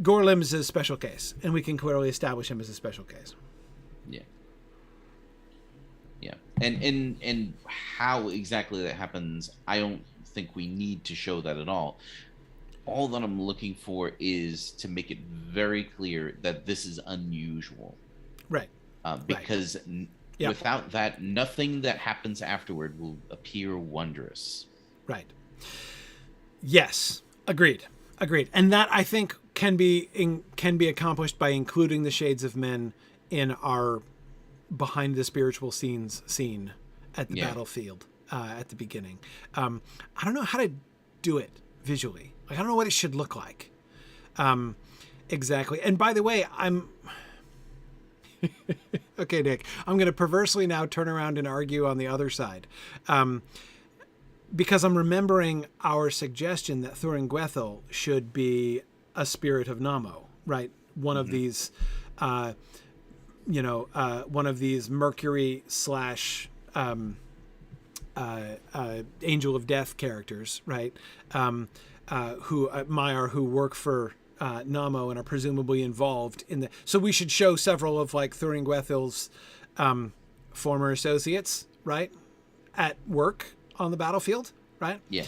Gorlim is a special case, and we can clearly establish him as a special case. Yeah, and how exactly that happens, I don't think we need to show that at all. All that I'm looking for is to make it very clear that this is unusual. Right. Because without that, nothing that happens afterward will appear wondrous. Right. Yes. Agreed. And that, I think, can be accomplished by including the Shades of Men in our behind the spiritual scene at the battlefield at the beginning. I don't know how to do it visually. Like, I don't know what it should look like. Exactly. And by the way, okay, Nick, I'm going to perversely now turn around and argue on the other side. Because I'm remembering our suggestion that Thuringwethil should be a spirit of Namo, right? One of these, one of these Mercury / Angel of Death characters, right? Who Maiar, who work for Namo and are presumably involved in the. So we should show several of, like, Thuringwethil's former associates, right, at work on the battlefield, right? Yeah.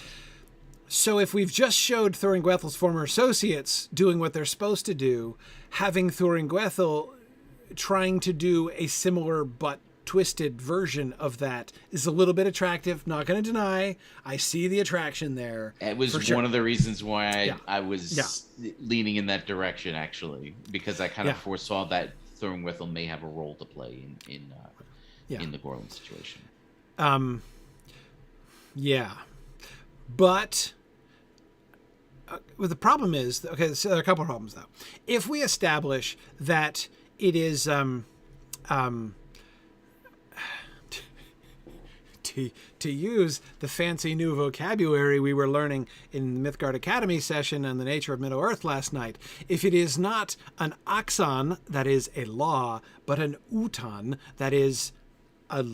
So if we've just showed Thuringwethil's former associates doing what they're supposed to do, having Thuringwethil trying to do a similar but twisted version of that is a little bit attractive. Not going to deny. I see the attraction there. It was sure. one of the reasons why I was leaning in that direction, actually, because I kind of foresaw that Thuringwethil may have a role to play in the Gorlim situation. But the problem is, okay, so there are a couple of problems, though. If we establish that it is to use the fancy new vocabulary we were learning in the Mythgard Academy session on the nature of Middle-earth last night, if it is not an axon, that is a law, but an utan, that is a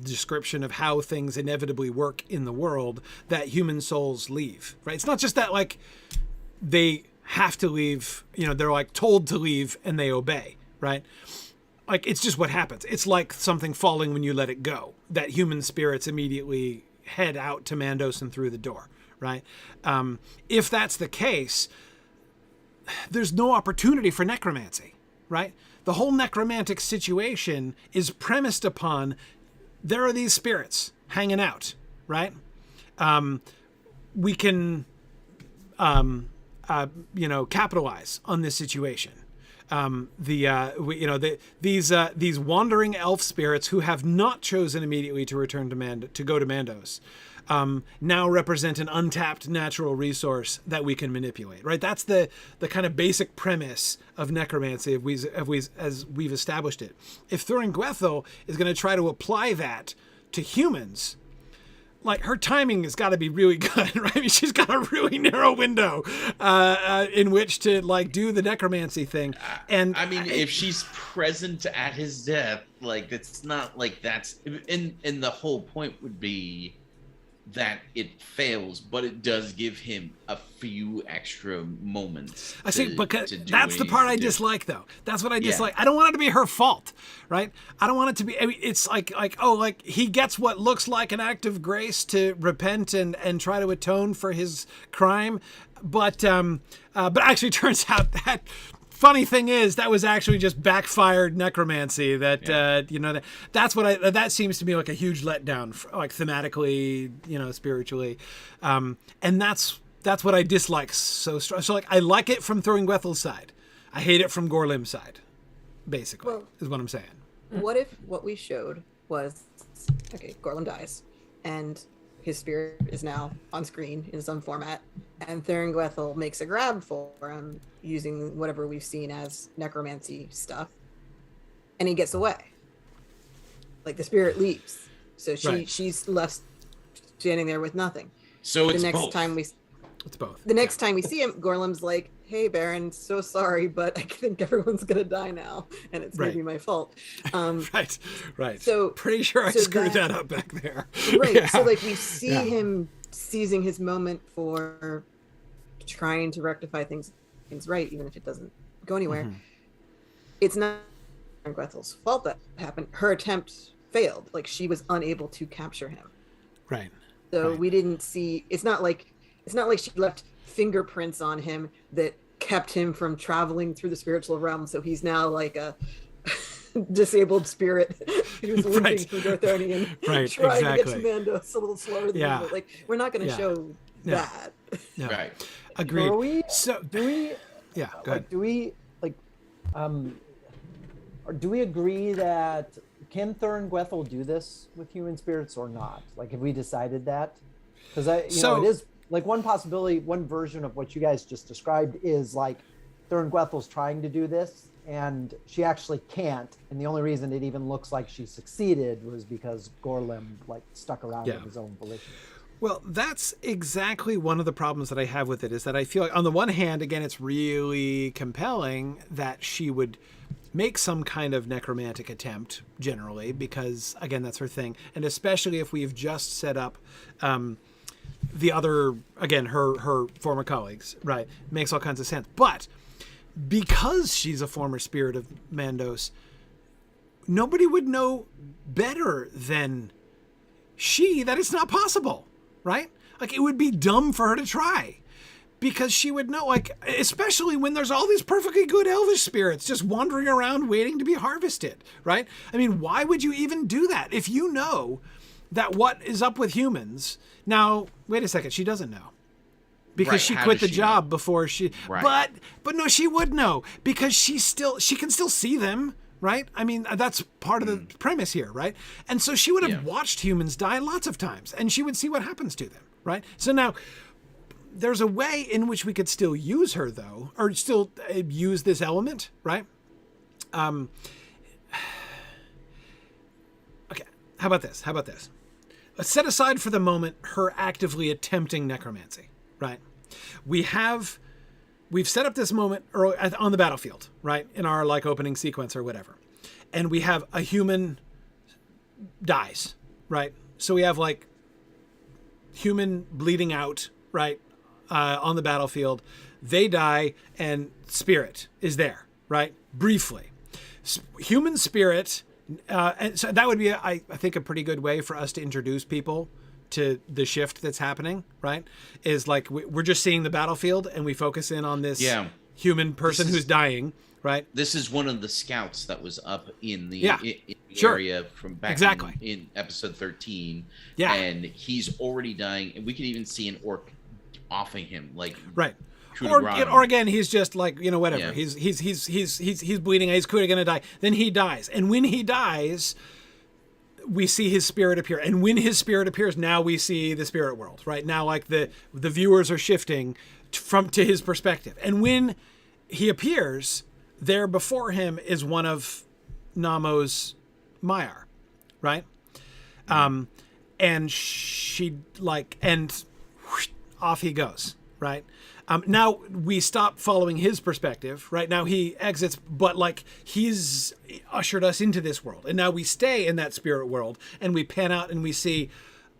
description of how things inevitably work in the world, that human souls leave, right? It's not just that, like, they have to leave, they're, like, told to leave and they obey, right? Like, it's just what happens. It's like something falling when you let it go, that human spirits immediately head out to Mandos and through the door, right? If that's the case, there's no opportunity for necromancy, right? The whole necromantic situation is premised upon there are these spirits hanging out, right? We can, capitalize on this situation. These wandering elf spirits who have not chosen immediately to return to go to Mandos, now represent an untapped natural resource that we can manipulate, right? That's the kind of basic premise of necromancy as we've established it. If Thuringwethil is going to try to apply that to humans, like, her timing has got to be really good, right? I mean, she's got a really narrow window in which to, like, do the necromancy thing. And I mean, if she's present at his death, like, it's not like that's... And the whole point would be that it fails, but it does give him a few extra moments. I see, because that's the part I dislike, though. That's what I dislike. I don't want it to be her fault, right? I don't want it to be. I mean, it's like he gets what looks like an act of grace to repent and try to atone for his crime, but actually turns out that. Funny thing is, that was actually just backfired necromancy. That that seems to me like a huge letdown, like thematically, spiritually, and that's what I dislike so strong. So, like, I like it from Thuringwethil's side, I hate it from Gorlim's side. Basically, is what I'm saying. What if what we showed was, okay, Gorlim dies, and his spirit is now on screen in some format, and Thuringwethil makes a grab for him using whatever we've seen as necromancy stuff, and he gets away. Like, the spirit leaves, so she's left standing there with nothing. So it's the next both. time It's both. The next time we see him, Gorlim's like, "Hey, Baron, so sorry, but I think everyone's gonna die now, and it's maybe my fault." Right. So pretty sure I screwed that up back there. Right. Yeah. So, like, we see him seizing his moment for trying to rectify things right, even if it doesn't go anywhere. Mm-hmm. It's not Gwethel's fault that happened. Her attempt failed. Like, she was unable to capture him. Right. So we didn't see. It's not like she left fingerprints on him that kept him from traveling through the spiritual realm. So he's now like a disabled spirit who's limping through Dorthonion, trying to get to Mandos a little slower than him. But, like, we're not going to show that. No. Right. Agreed. Go ahead. Do we agree that can Thuringwethil do this with human spirits or not? Like, have we decided that? Because it is like one possibility, one version of what you guys just described is like Thuringwethil's trying to do this and she actually can't, and the only reason it even looks like she succeeded was because Gorlim, like, stuck around of his own volition. Well, that's exactly one of the problems that I have with it, is that I feel like, on the one hand, again, it's really compelling that she would make some kind of necromantic attempt, generally, because, again, that's her thing. And especially if we've just set up the other, again, her former colleagues, right? Makes all kinds of sense. But because she's a former spirit of Mandos, nobody would know better than she that it's not possible. Right? Like, it would be dumb for her to try, because she would know, like, especially when there's all these perfectly good elvish spirits just wandering around waiting to be harvested, right? I mean, why would you even do that if you know that what is up with humans? Now, wait a second, she doesn't know. Because she quit the job before she, but no, she would know, because she can still see them. Right? I mean, that's part of the premise here, right? And so she would have watched humans die lots of times, and she would see what happens to them, right? So now, there's a way in which we could still use her, though, or still use this element, right? Okay, how about this? Let's set aside for the moment her actively attempting necromancy, right? We've set up this moment on the battlefield, right? In our, like, opening sequence or whatever. And we have a human dies, right? So we have, like, human bleeding out, right? On the battlefield. They die and spirit is there, right? Briefly. Human spirit, and so that would be, I think, a pretty good way for us to introduce people to the shift that's happening, right? Is like we're just seeing the battlefield and we focus in on this human person who's dying, right? This is one of the scouts that was up in the, area from back in episode 13. Yeah. And he's already dying, and we could even see an orc offing him, like, right. Or again, he's just like, whatever. Yeah. He's bleeding. He's clearly gonna die. Then he dies, and when he dies, we see his spirit appear. And when his spirit appears, now we see the spirit world, right? Now, like the viewers are shifting to his perspective. And when he appears, there before him is one of Namo's Maiar, right? And she and whoosh, off he goes, right? Now we stop following his perspective, right? Now he exits, but like he's ushered us into this world. And now we stay in that spirit world and we pan out and we see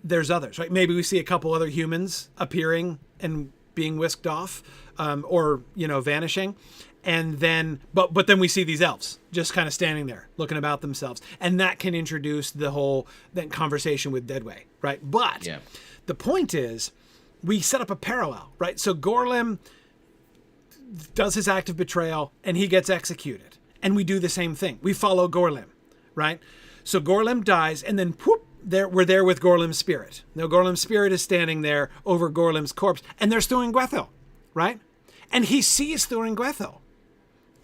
there's others, right? Maybe we see a couple other humans appearing and being whisked off, or, vanishing. And then, but then we see these elves just kind of standing there looking about themselves. And that can introduce the whole then conversation with Deadway, right? But the point is, we set up a parallel, right? So Gorlim does his act of betrayal and he gets executed. And we do the same thing. We follow Gorlim, right? So Gorlim dies and then whoop, we're there with Gorlim's spirit. Now Gorlim's spirit is standing there over Gorlim's corpse and there's Thuringwethil, right? And he sees Thuringwethil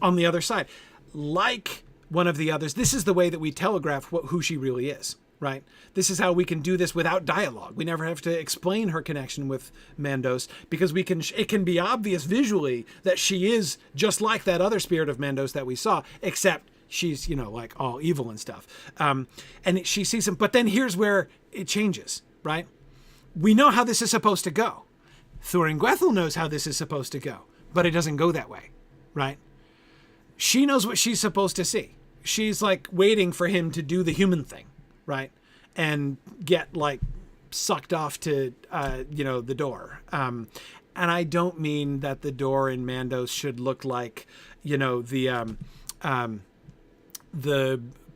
on the other side. Like one of the others, this is the way that we telegraph who she really is, right? This is how we can do this without dialogue. We never have to explain her connection with Mandos because it can be obvious visually that she is just like that other spirit of Mandos that we saw, except she's, like all evil and stuff. And she sees him, but then here's where it changes, right? We know how this is supposed to go. Thuringwethil knows how this is supposed to go, but it doesn't go that way, right? She knows what she's supposed to see. She's like waiting for him to do the human thing, right? And get like sucked off to, the door. And I don't mean that the door in Mandos should look like, the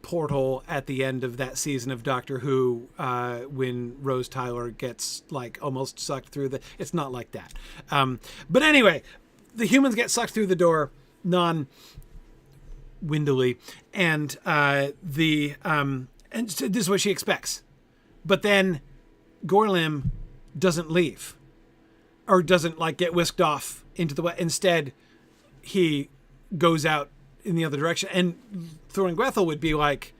portal at the end of that season of Doctor Who, when Rose Tyler gets like almost sucked through it's not like that. But anyway, the humans get sucked through the door, windily, and and so this is what she expects. But then Gorlim doesn't leave or doesn't like get whisked off into the wet. Instead, he goes out in the other direction. And Thuringwethil would be like,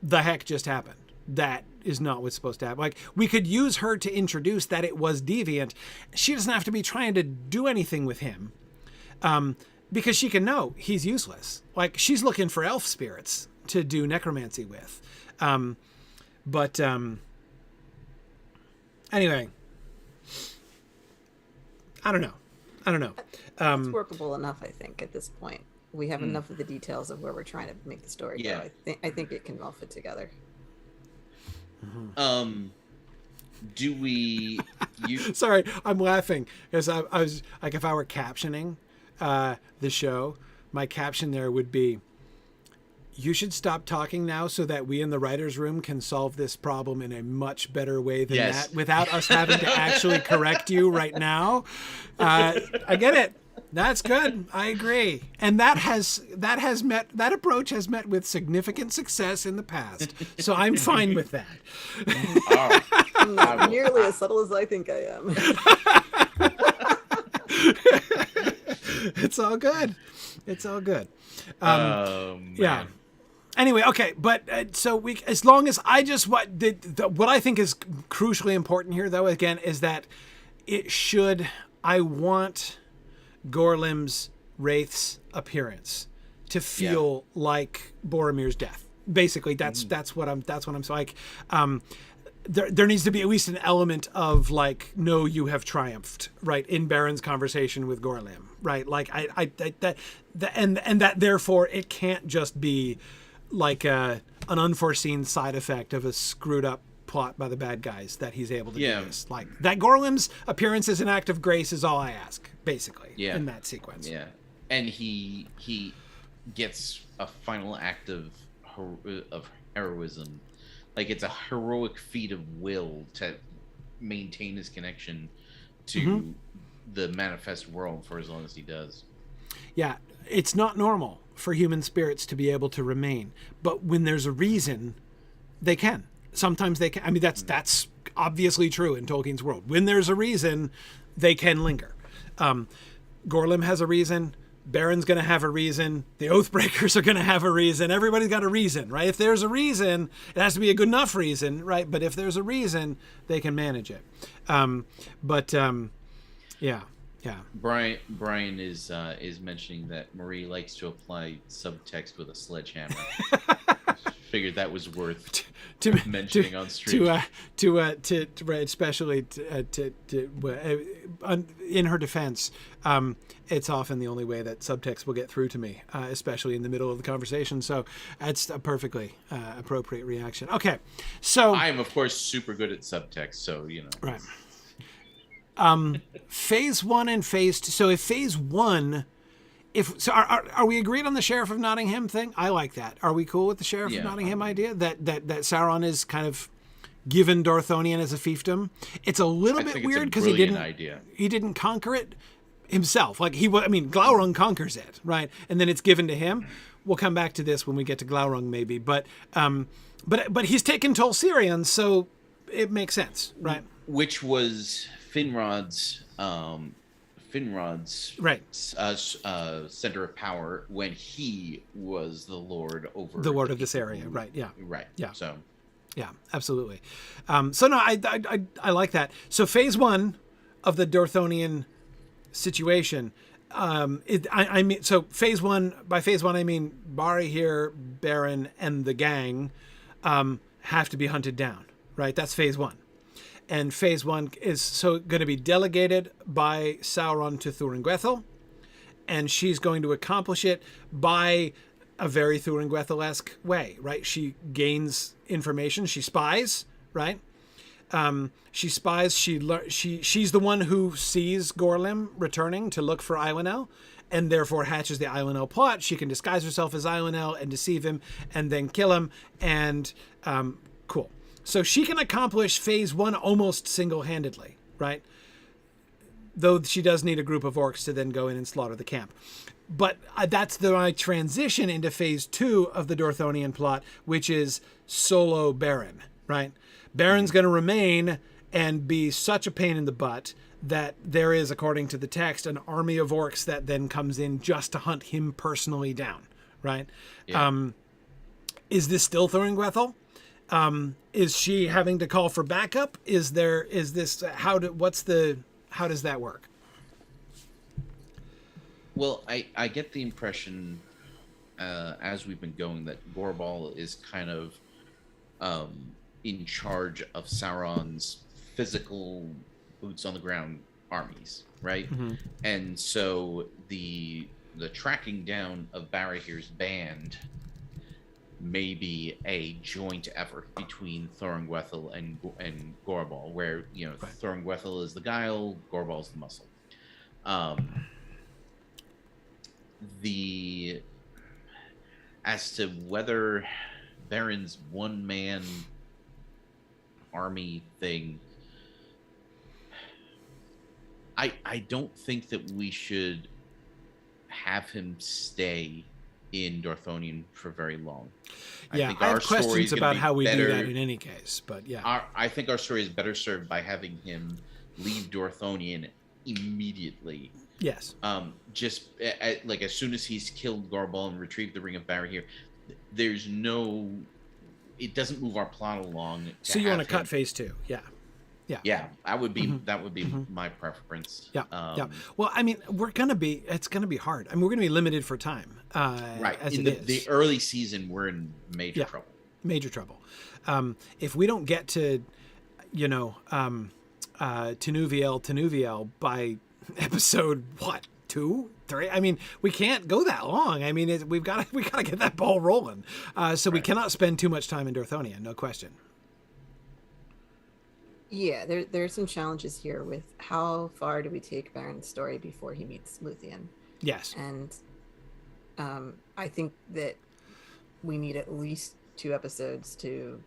the heck just happened? That is not what's supposed to happen. Like, we could use her to introduce that it was deviant. She doesn't have to be trying to do anything with him. Because she can know he's useless. Like, she's looking for elf spirits to do necromancy with. Anyway, I don't know. It's workable enough, I think, at this point. We have enough of the details of where we're trying to make the story go. I think it can all fit together. Do we... Sorry, I'm laughing because I was like, if I were captioning the show, my caption there would be, you should stop talking now so that we in the writer's room can solve this problem in a much better way than that without us having to actually correct you right now. I get it. That's good. I agree. And that approach has met with significant success in the past. So I'm fine with that. Not nearly as subtle as I think I am. It's all good. Man. Yeah. Anyway, okay, but so as long as what I think is crucially important here, though, again, is that I want Gorlim's Wraith's appearance to feel like Boromir's death. Basically, that's what I'm like. There needs to be at least an element of like, no, you have triumphed, right? In Baron's conversation with Gorlim, right? Like that therefore it can't just be like an unforeseen side effect of a screwed up plot by the bad guys that he's able to do this. Like that Gorlim's appearance as an act of grace is all I ask, basically, in that sequence. Yeah, and he gets a final act of heroism. Like, it's a heroic feat of will to maintain his connection to the manifest world for as long as he does. Yeah, it's not normal for human spirits to be able to remain, but when there's a reason, they can. Sometimes they can. I mean, that's obviously true in Tolkien's world. When there's a reason, they can linger. Gorlim has a reason. Baron's going to have a reason. The Oathbreakers are going to have a reason. Everybody's got a reason, right? If there's a reason, it has to be a good enough reason, right? But if there's a reason, they can manage it. Yeah. Brian is mentioning that Marie likes to apply subtext with a sledgehammer. Figured that was worth mentioning on stream. Especially in her defense, it's often the only way that subtext will get through to me, especially in the middle of the conversation. So that's a perfectly appropriate reaction. Okay, so I am of course super good at subtext, so right. Phase 1 and phase 2. So if phase 1. Are we agreed on the Sheriff of Nottingham thing? I like that. Are we cool with the Sheriff of Nottingham idea that Sauron is kind of given Dorthonion as a fiefdom? It's a little bit weird because he didn't conquer it himself. Like Glaurung conquers it, right? And then it's given to him. We'll come back to this when we get to Glaurung maybe, but he's taken Tolsirion, so it makes sense, right? Which was Finrod's right center of power when he was the lord of this area, right? Yeah. So yeah, absolutely. So no, I like that. So phase 1 of the Dorthonian situation, so phase 1, by phase 1 I mean Barahir, Baron, and the gang have to be hunted down, right? That's phase 1. And phase 1 is so going to be delegated by Sauron to Thuringwethil, and she's going to accomplish it by a very Thuringwethil-esque way, right? She gains information, she spies, right? She spies. She's the one who sees Gorlim returning to look for Ilinel, and therefore hatches the Ilinel plot. She can disguise herself as Ilinel and deceive him, and then kill him. And cool. So she can accomplish phase 1 almost single-handedly, right? Though she does need a group of orcs to then go in and slaughter the camp. But that's my transition into phase 2 of the Dorthonian plot, which is solo Baron, right? Baron's going to remain and be such a pain in the butt that there is, according to the text, an army of orcs that then comes in just to hunt him personally down, right? Yeah. Is this still Thuringwethil? Is she having to call for backup? How does that work? Well, I get the impression, as we've been going, that Gorbal is kind of in charge of Sauron's physical boots on the ground armies, right? Mm-hmm. And so the tracking down of Barahir's band may be a joint effort between Thuringwethil and Gorbal, where right. Thuringwethil is the guile, Gorbal is the muscle. As to whether Baron's one-man army thing, I don't think that we should have him stay in Dorthonion for very long. I have questions about how we do that in any case, but yeah. I think our story is better served by having him leave Dorthonion immediately. Yes. Just like as soon as he's killed Gorbal and retrieved the Ring of Barahir, it doesn't move our plot along. So you want to cut phase 2? Yeah. Yeah, that would be my preference. Yeah. Well, I mean, it's gonna be hard. I mean, we're gonna be limited for time. Right. In the early season, we're in major trouble. Major trouble. If we don't get to, Tenuviel by episode 2, 3. I mean, we can't go that long. I mean, we gotta get that ball rolling. So we cannot spend too much time in Dorthonion, no question. Yeah, there are some challenges here with how far do we take Baron's story before he meets Luthien. Yes. And I think that we need at least 2 episodes to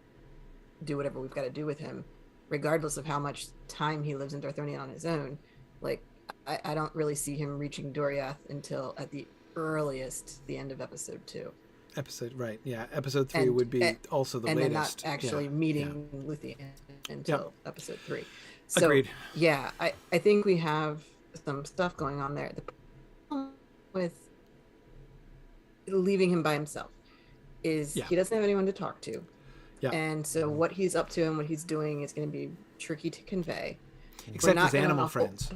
do whatever we've got to do with him, regardless of how much time he lives in Dorthonion on his own. Like, I don't really see him reaching Doriath until at the earliest the end of episode 2. Right, yeah. Episode 3 would be also the latest. And then not actually meeting Luthien until episode 3. So, agreed. yeah, I think we have some stuff going on there. The problem with leaving him by himself is he doesn't have anyone to talk to. Yeah. And so what he's up to and what he's doing is going to be tricky to convey. Except his animal friends.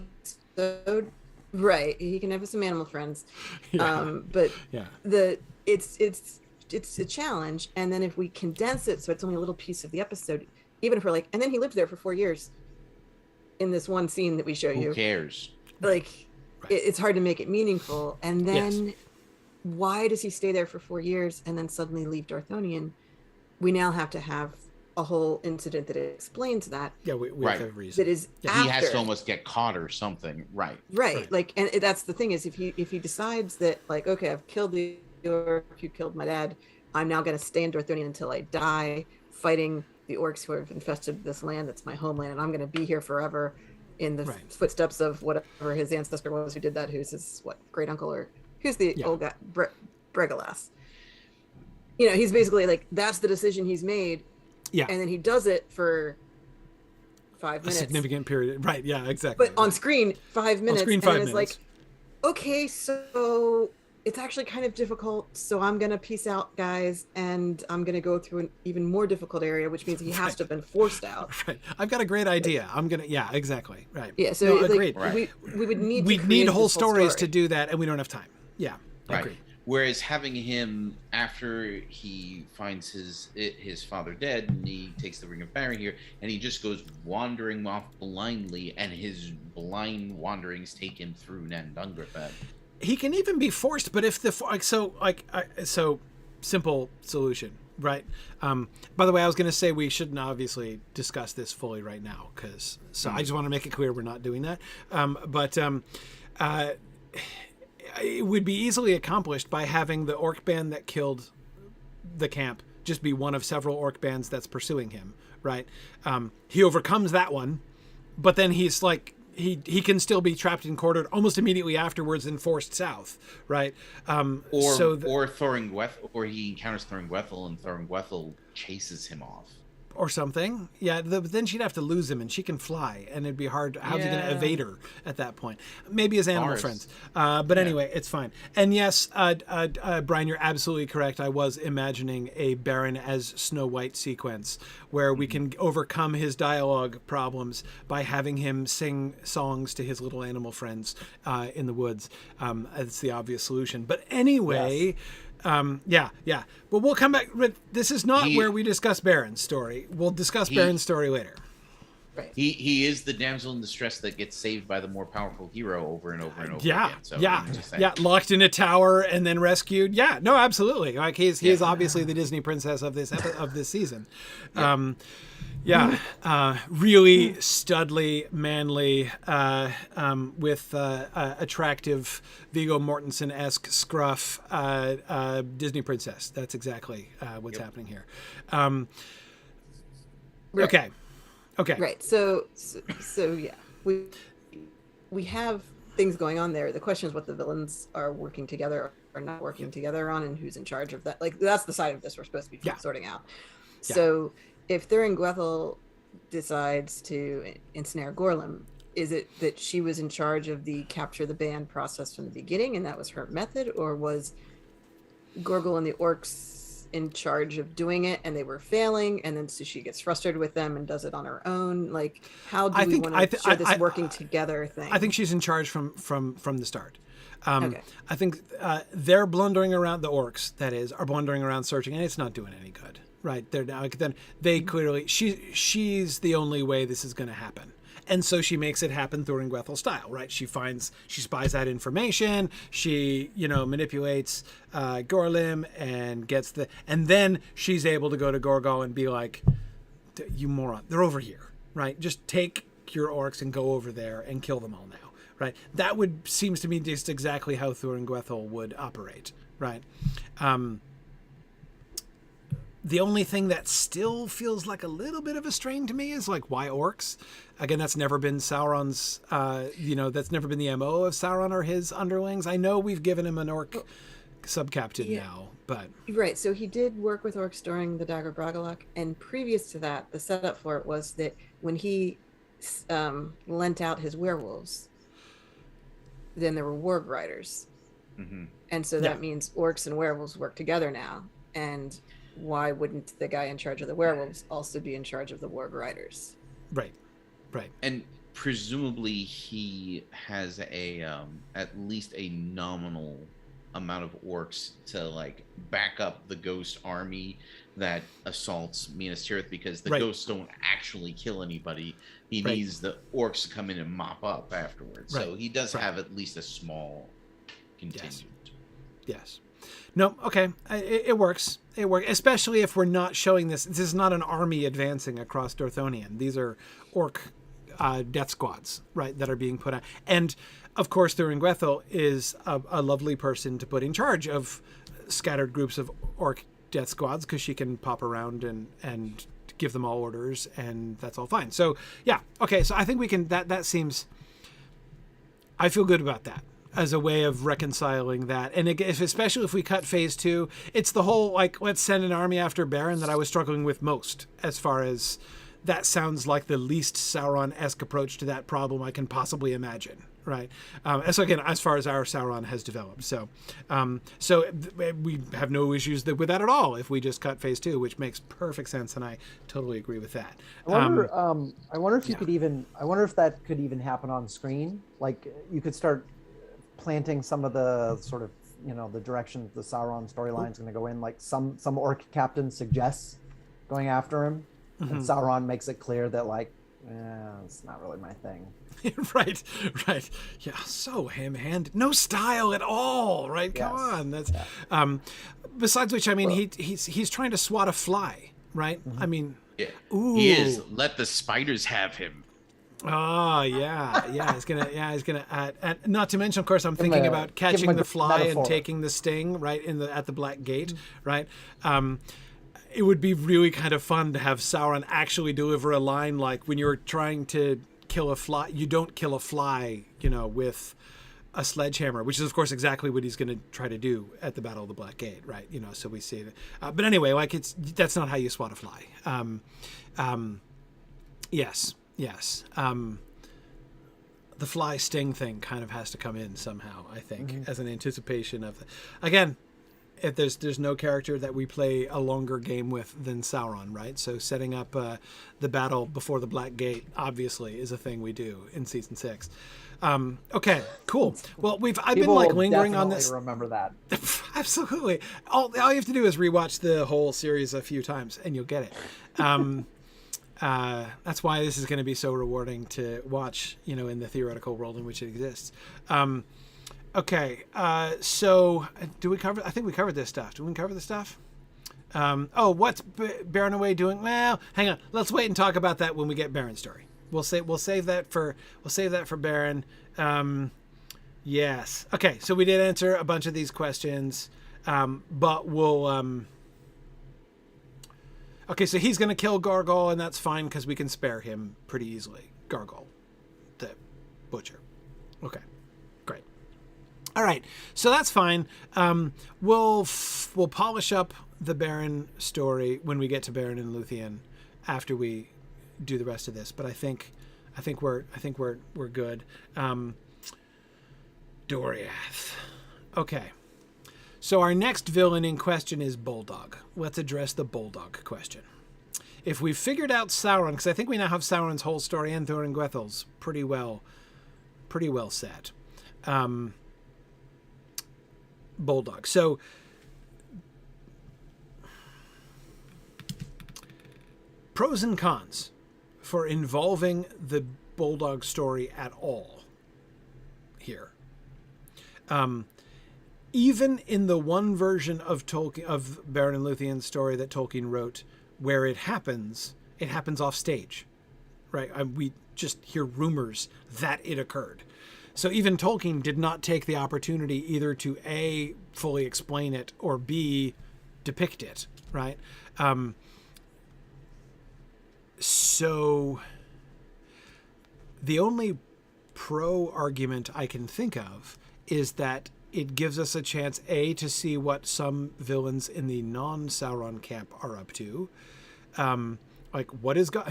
So, right. He can have some animal friends. Yeah. But yeah. It's a challenge. And then if we condense it so it's only a little piece of the episode, even if we're like, and then he lived there for 4 years in this one scene that we show you. Who cares? Like, it's hard to make it meaningful. And then why does he stay there for 4 years and then suddenly leave Dorthonion? We now have to have a whole incident that explains that. Yeah, we have to have a reason. That is He has to almost get caught or something. Right. Like, and that's the thing is if he decides that, like, okay, I've killed the orc, you killed my dad, I'm now going to stay in Dorthonion until I die, fighting the orcs who have infested this land that's my homeland, and I'm going to be here forever in the footsteps of whatever his ancestor was who did that, who's his great uncle, or who's the old guy, Bregalas. You know, he's basically like, that's the decision he's made. Yeah. And then he does it for 5 minutes. A significant period. Right. Yeah, exactly. But on screen, 5 minutes. On screen, 5 minutes. It's like, okay, so it's actually kind of difficult. So I'm going to peace out, guys. And I'm going to go through an even more difficult area, which means he has to have been forced out. Right. I've got a great idea. I'm going to, exactly. Right. Yeah. So agreed. We would need we need whole stories to do that, and we don't have time. Yeah. Right. Agreed. Whereas having him after he finds his father dead, and he takes the Ring of Fire here, and he just goes wandering off blindly, and his blind wanderings take him through Nandungrafed. He can even be forced, but if so simple solution, right? By the way, I was going to say we shouldn't obviously discuss this fully right now, because I just want to make it clear we're not doing that. It would be easily accomplished by having the orc band that killed the camp just be one of several orc bands that's pursuing him, right? He overcomes that one, but then he's like, he can still be trapped and quartered almost immediately afterwards and forced south, right? Or Thuringwethil, or he encounters Thuringwethil, and Thuringwethil chases him off. Or something. Yeah, then she'd have to lose him, and she can fly, and it'd be hard. How's he going to evade her at that point? Maybe his animal friends. But anyway, it's fine. And yes, Brian, you're absolutely correct. I was imagining a Baron as Snow White sequence where we can overcome his dialogue problems by having him sing songs to his little animal friends in the woods. It's the obvious solution. But anyway... Yes. But we'll come back. This is not where we discuss Baron's story. We'll discuss Baron's story later. Right. He is the damsel in distress that gets saved by the more powerful hero over and over and over again. So locked in a tower and then rescued. Yeah, no, absolutely. Like he is obviously the Disney princess of this season. Really studly, manly, with attractive Viggo Mortensen-esque scruff Disney princess. That's exactly what's happening here. Okay. Right. So yeah, we have things going on there. The question is what the villains are working together or not working together on, and who's in charge of that. Like, that's the side of this we're supposed to be sorting out. Yeah. So if Thuringwethil decides to ensnare Gorlim, is it that she was in charge of the capture the band process from the beginning, and that was her method, or was Gorgol and the orcs in charge of doing it and they were failing, and then so she gets frustrated with them and does it on her own? Like, how do we want to show this working together thing? I think she's in charge from the start. Okay. I think they're blundering around, the orcs that is, are blundering around searching, and it's not doing any good. Right. They're now, then they clearly, she's the only way this is going to happen. And so she makes it happen Thuringwethil style, right? She spies out information. She, manipulates Gorlim and gets and then she's able to go to Gorgol and be like, you moron, they're over here, right? Just take your orcs and go over there and kill them all now, right? That seems to me just exactly how Thuringwethil would operate, right? The only thing that still feels like a little bit of a strain to me is like, why orcs? Again, that's never been Sauron's, that's never been the MO of Sauron or his underlings. I know we've given him an orc sub-captain now, but... Right, so he did work with orcs during the Dagor Bragollach, and previous to that, the setup for it was that when he lent out his werewolves, then there were warg riders. And so that means orcs and werewolves work together now. And why wouldn't the guy in charge of the werewolves also be in charge of the warg riders? Right. And presumably he has a at least a nominal amount of orcs to like back up the ghost army that assaults Minas Tirith, because the ghosts don't actually kill anybody. He needs the orcs to come in and mop up afterwards. So he does have at least a small contingent. Yes. No, okay. It works. It works, especially if we're not showing this. This is not an army advancing across Dorthonion. These are orc death squads, right, that are being put out. And, of course, Thuringwethil is a lovely person to put in charge of scattered groups of orc death squads, because she can pop around and give them all orders, and that's all fine. So, yeah. Okay, so I think we can... That seems... I feel good about that as a way of reconciling that. And especially if we cut phase 2, it's the whole, like, let's send an army after Baron that I was struggling with most, as far as that sounds like the least Sauron-esque approach to that problem I can possibly imagine, right? So again, as far as our Sauron has developed. So we have no issues with that at all if we just cut phase 2, which makes perfect sense, and I totally agree with that. I wonder if you could even, I wonder if that could even happen on screen. Like, you could start planting some of the sort of, the direction the Sauron storyline is going to go in. Like some orc captain suggests going after him, and Sauron makes it clear that, like, it's not really my thing. right. Yeah, so ham-handed, no style at all. Right? Come on. That's besides which, I mean, he's trying to swat a fly, right? I mean, he is. Let the spiders have him. Oh yeah. He's gonna. And not to mention, of course, I'm thinking about catching the fly and taking the sting right at the Black Gate, right? It would be really kind of fun to have Sauron actually deliver a line like, when you're trying to kill a fly, you don't kill a fly, with a sledgehammer, which is of course exactly what he's going to try to do at the Battle of the Black Gate, right? So we see it. But anyway, like, that's not how you swat a fly. Yes. The fly sting thing kind of has to come in somehow, I think, as an anticipation of again, if there's no character that we play a longer game with than Sauron, right? So setting up the battle before the Black Gate obviously is a thing we do in season 6. Okay, cool. Well, I've been like lingering on this. Remember that. Absolutely. All you have to do is rewatch the whole series a few times and you'll get it. That's why this is going to be so rewarding to watch, in the theoretical world in which it exists. Okay. So do we cover? I think we covered this stuff. Do we cover this stuff? What's Baron Away doing? Well, hang on. Let's wait and talk about that when we get Baron's story. We'll save that for Baron. Yes. Okay. So we did answer a bunch of these questions, but we'll. Okay, so he's going to kill Gargol, and that's fine because we can spare him pretty easily. Gargol, the butcher. Okay, great. All right, so that's fine. We'll polish up the Baron story when we get to Baron and Luthien after we do the rest of this. But I think we're good. Doriath. Okay. So our next villain in question is Bulldog. Let's address the Bulldog question. If we've figured out Sauron, because I think we now have Sauron's whole story and Thuringwethil's pretty well set. Bulldog. So pros and cons for involving the Bulldog story at all here. Even in the one version of Baron and Luthien's story that Tolkien wrote, where it happens off stage, right? We just hear rumors that it occurred. So even Tolkien did not take the opportunity either to A, fully explain it, or B, depict it, right? So the only pro argument I can think of is that it gives us a chance, A, to see what some villains in the non-Sauron camp are up to, Like,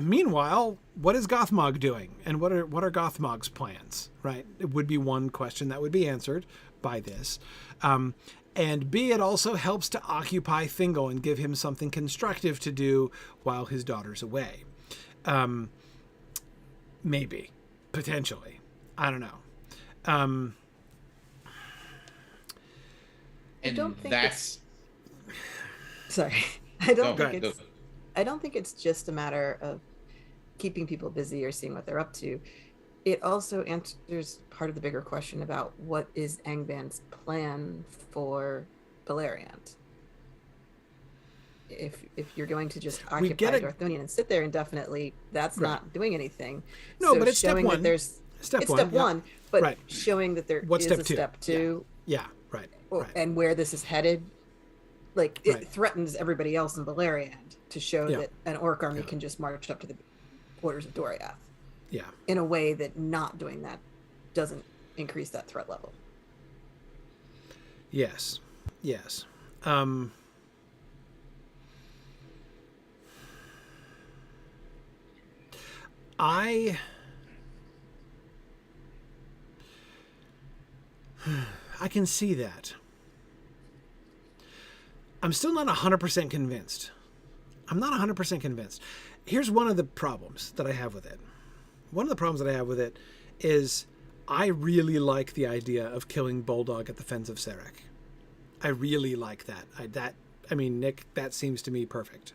meanwhile, what is Gothmog doing? And what are Gothmog's plans, right? It would be one question that would be answered by this. And B, it also helps to occupy Thingol and give him something constructive to do while his daughter's away. Maybe. Potentially. I don't know. And don't think that's... Sorry. I don't think it's just a matter of keeping people busy or seeing what they're up to. It also answers part of the bigger question about what is Angband's plan for Beleriand. If you're going to just occupy Dorthonion and sit there indefinitely, that's not doing anything. No, so but it's showing step one. that there's Step step one, but right. showing that there What's is step a two? step two. Yeah, right. And where this is headed, like it threatens everybody else in Beleriand to show that an orc army can just march up to the borders of Doriath. Yeah. In a way that not doing that doesn't increase that threat level. Yes. Yes. I can see that. I'm still not 100% convinced. I'm not 100% convinced. Here's one of the problems that I have with it. One of the problems that I have with it is I really like the idea of killing Bulldog at the Fens of Serek. I really like that. Nick, that seems to me perfect.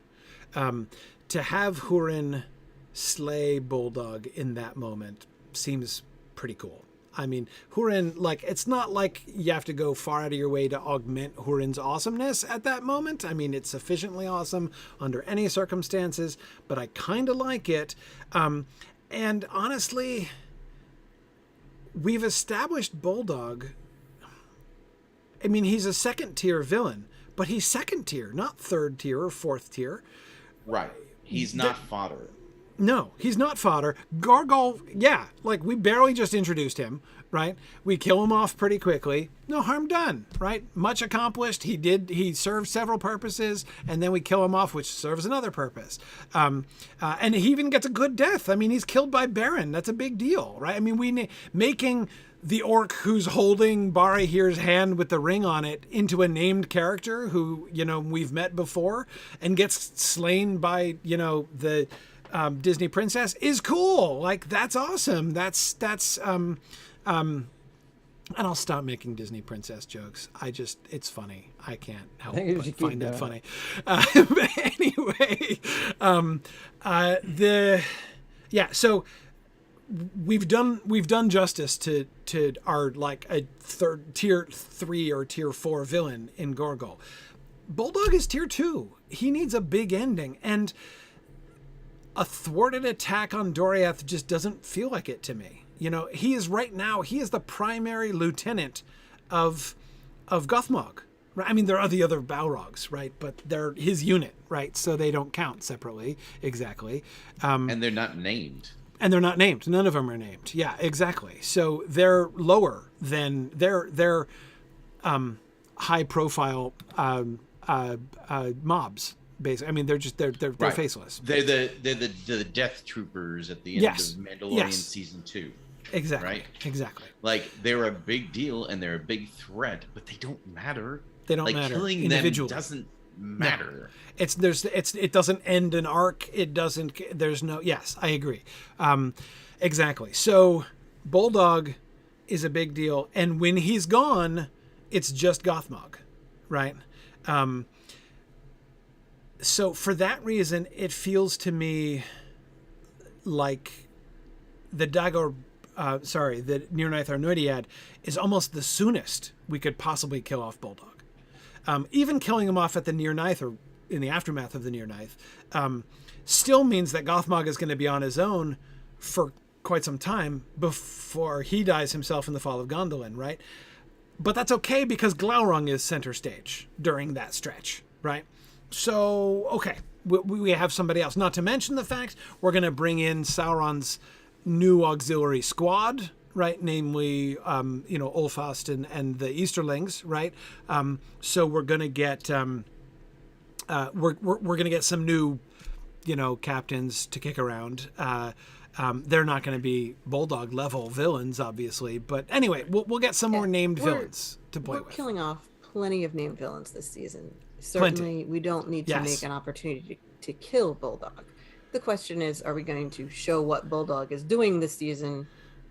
To have Hurin slay Bulldog in that moment seems pretty cool. I mean, Hurin, it's not like you have to go far out of your way to augment Hurin's awesomeness at that moment. I mean, it's sufficiently awesome under any circumstances, but I kind of like it. And honestly, we've established Bulldog. I mean, he's a second tier villain, but he's second tier, not third tier or fourth tier. Right. He's not fodder. No, he's not fodder. Gargol, we barely just introduced him, right? We kill him off pretty quickly. No harm done, right? Much accomplished. He served several purposes, and then we kill him off, which serves another purpose. And he even gets a good death. I mean, he's killed by Baron. That's a big deal, right? I mean, making the orc who's holding Barahir's hand with the ring on it into a named character who, we've met before and gets slain by, the Disney princess is cool. That's awesome. That's and I'll stop making Disney princess jokes. It's funny. I can't help but find that funny. But anyway, so we've done justice to our a third tier 3 or tier 4 villain in Gorgol. Bulldog is tier 2. He needs a big ending, and a thwarted attack on Doriath just doesn't feel like it to me. He is the primary lieutenant of Gothmog. Right? I mean, there are the other Balrogs, right? But they're his unit, right? So they don't count separately, exactly. And they're not named. None of them are named. Yeah, exactly. So they're lower than they're high profile mobs. Basically, I mean, they're faceless. They're the death troopers at the end of Mandalorian season 2. Exactly. Right. Exactly. They're a big deal and they're a big threat, but they don't matter. They don't matter. Killing them doesn't matter. No. It doesn't end an arc. It doesn't. There's no. Yes, I agree. Exactly. So Bulldog is a big deal, and when he's gone, it's just Gothmog, right? So for that reason, it feels to me like the Dagor, the Nirnaeth Arnoidiad is almost the soonest we could possibly kill off Bulldog. Even killing him off at the Nirnaeth or in the aftermath of the Nirnaeth still means that Gothmog is going to be on his own for quite some time before he dies himself in the fall of Gondolin, right? But that's okay because Glaurung is center stage during that stretch, right? So, okay, we have somebody else. Not to mention the fact we're going to bring in Sauron's new auxiliary squad, right? Namely, Ulfast and the Easterlings, right? So we're going to get we're going to get some new captains to kick around. They're not going to be Bulldog level villains, obviously. But anyway, we'll get some more named villains to play with. We're killing off plenty of named villains this season. Certainly, we don't need to make an opportunity to kill Bulldog. The question is, are we going to show what Bulldog is doing this season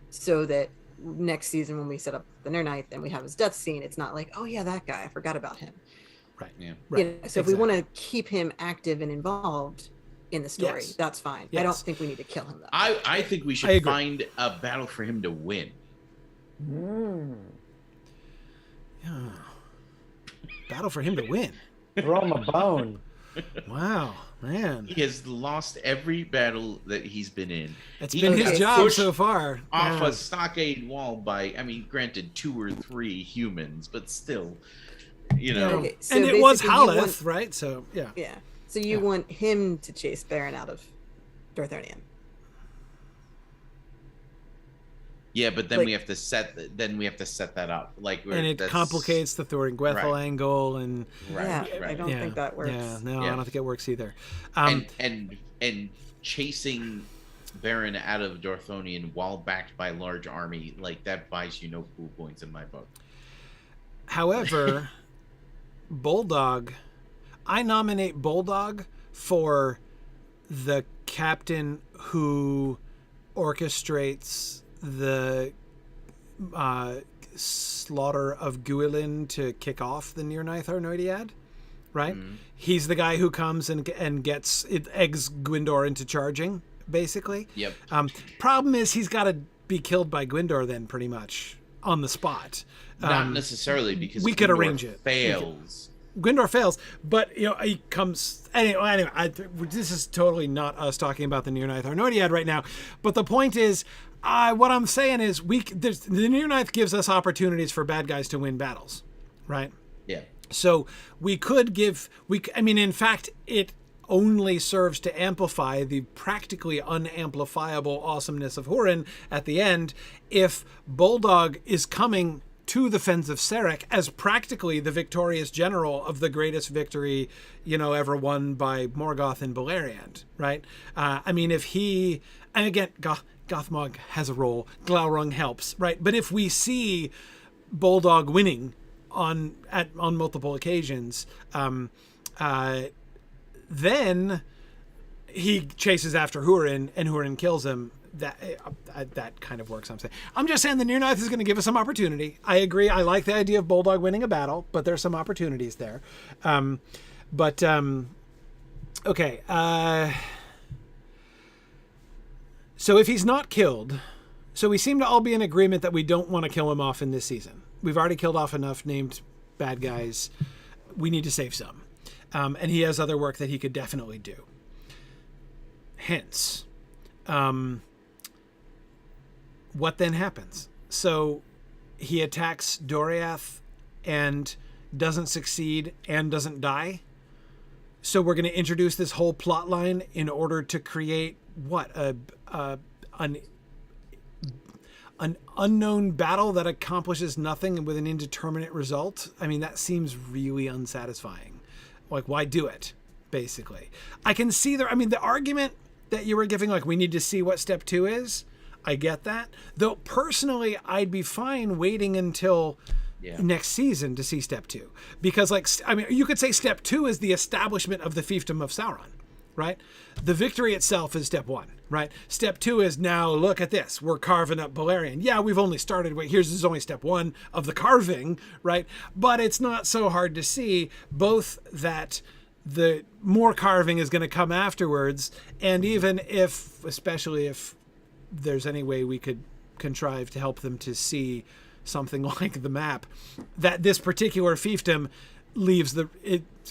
so that next season when we set up the Nerd Ninth and we have his death scene, it's not like, oh yeah, that guy, I forgot about him. Right. Yeah. Right. So if we want to keep him active and involved in the story, that's fine. I don't think we need to kill him though. I think we should find a battle for him to win. Yeah. Battle for him to win. Throw him a bone. Wow, man. He has lost every battle that he's been in. It's been his job so far. Off a stockade wall by, granted 2 or 3 humans, but still, Okay, so and it was Haleth, right? So, yeah. Yeah. So you want him to chase Baron out of Dorthonion. Yeah, but then we have to set that up, and it complicates the Thuringwethil angle, and I don't think that works. I don't think it works either. And chasing Baron out of Dorthonion while backed by a large army, that buys you no cool points in my book. However, Bulldog, I nominate Bulldog for the captain who orchestrates the slaughter of Guilin to kick off the Nirnaeth Arnoidiad, right? He's the guy who comes and eggs Gwyndor into charging, basically. Yep. Problem is he's got to be killed by Gwyndor then, pretty much on the spot. Not necessarily, because we could arrange it. Gwyndor fails, but he comes anyway. This is totally not us talking about the Nirnaeth Arnoidiad right now, but the point is, what I'm saying is, the Nirnaeth gives us opportunities for bad guys to win battles, right? Yeah. So we could in fact, it only serves to amplify the practically unamplifiable awesomeness of Hurin at the end if Bulldog is coming to the Fens of Serek as practically the victorious general of the greatest victory, ever won by Morgoth and Beleriand, right? If he, and again, Gothmog has a role, Glaurung helps, right? But if we see Bulldog winning on multiple occasions, then he chases after Hurin, and Hurin kills him. That kind of works. I'm just saying the Nirnaeth is going to give us some opportunity. I agree. I like the idea of Bulldog winning a battle, but there's some opportunities there. Okay. So if he's not killed, so we seem to all be in agreement that we don't want to kill him off in this season. We've already killed off enough named bad guys. We need to save some. And he has other work that he could definitely do. Hence, what then happens? So he attacks Doriath and doesn't succeed and doesn't die. So we're going to introduce this whole plot line in order to create an unknown battle that accomplishes nothing with an indeterminate result. That seems really unsatisfying. Why do it? Basically, I can see the argument that you were giving, we need to see what step 2 is. I get that. Though personally, I'd be fine waiting until next season to see step 2. Because you could say step 2 is the establishment of the fiefdom of Sauron, right? The victory itself is step 1, right? Step 2 is now look at this. We're carving up Beleriand. Yeah, we've only started. This is only step 1 of the carving, right? But it's not so hard to see both that the more carving is going to come afterwards, and even especially if there's any way we could contrive to help them to see something like the map, that this particular fiefdom leaves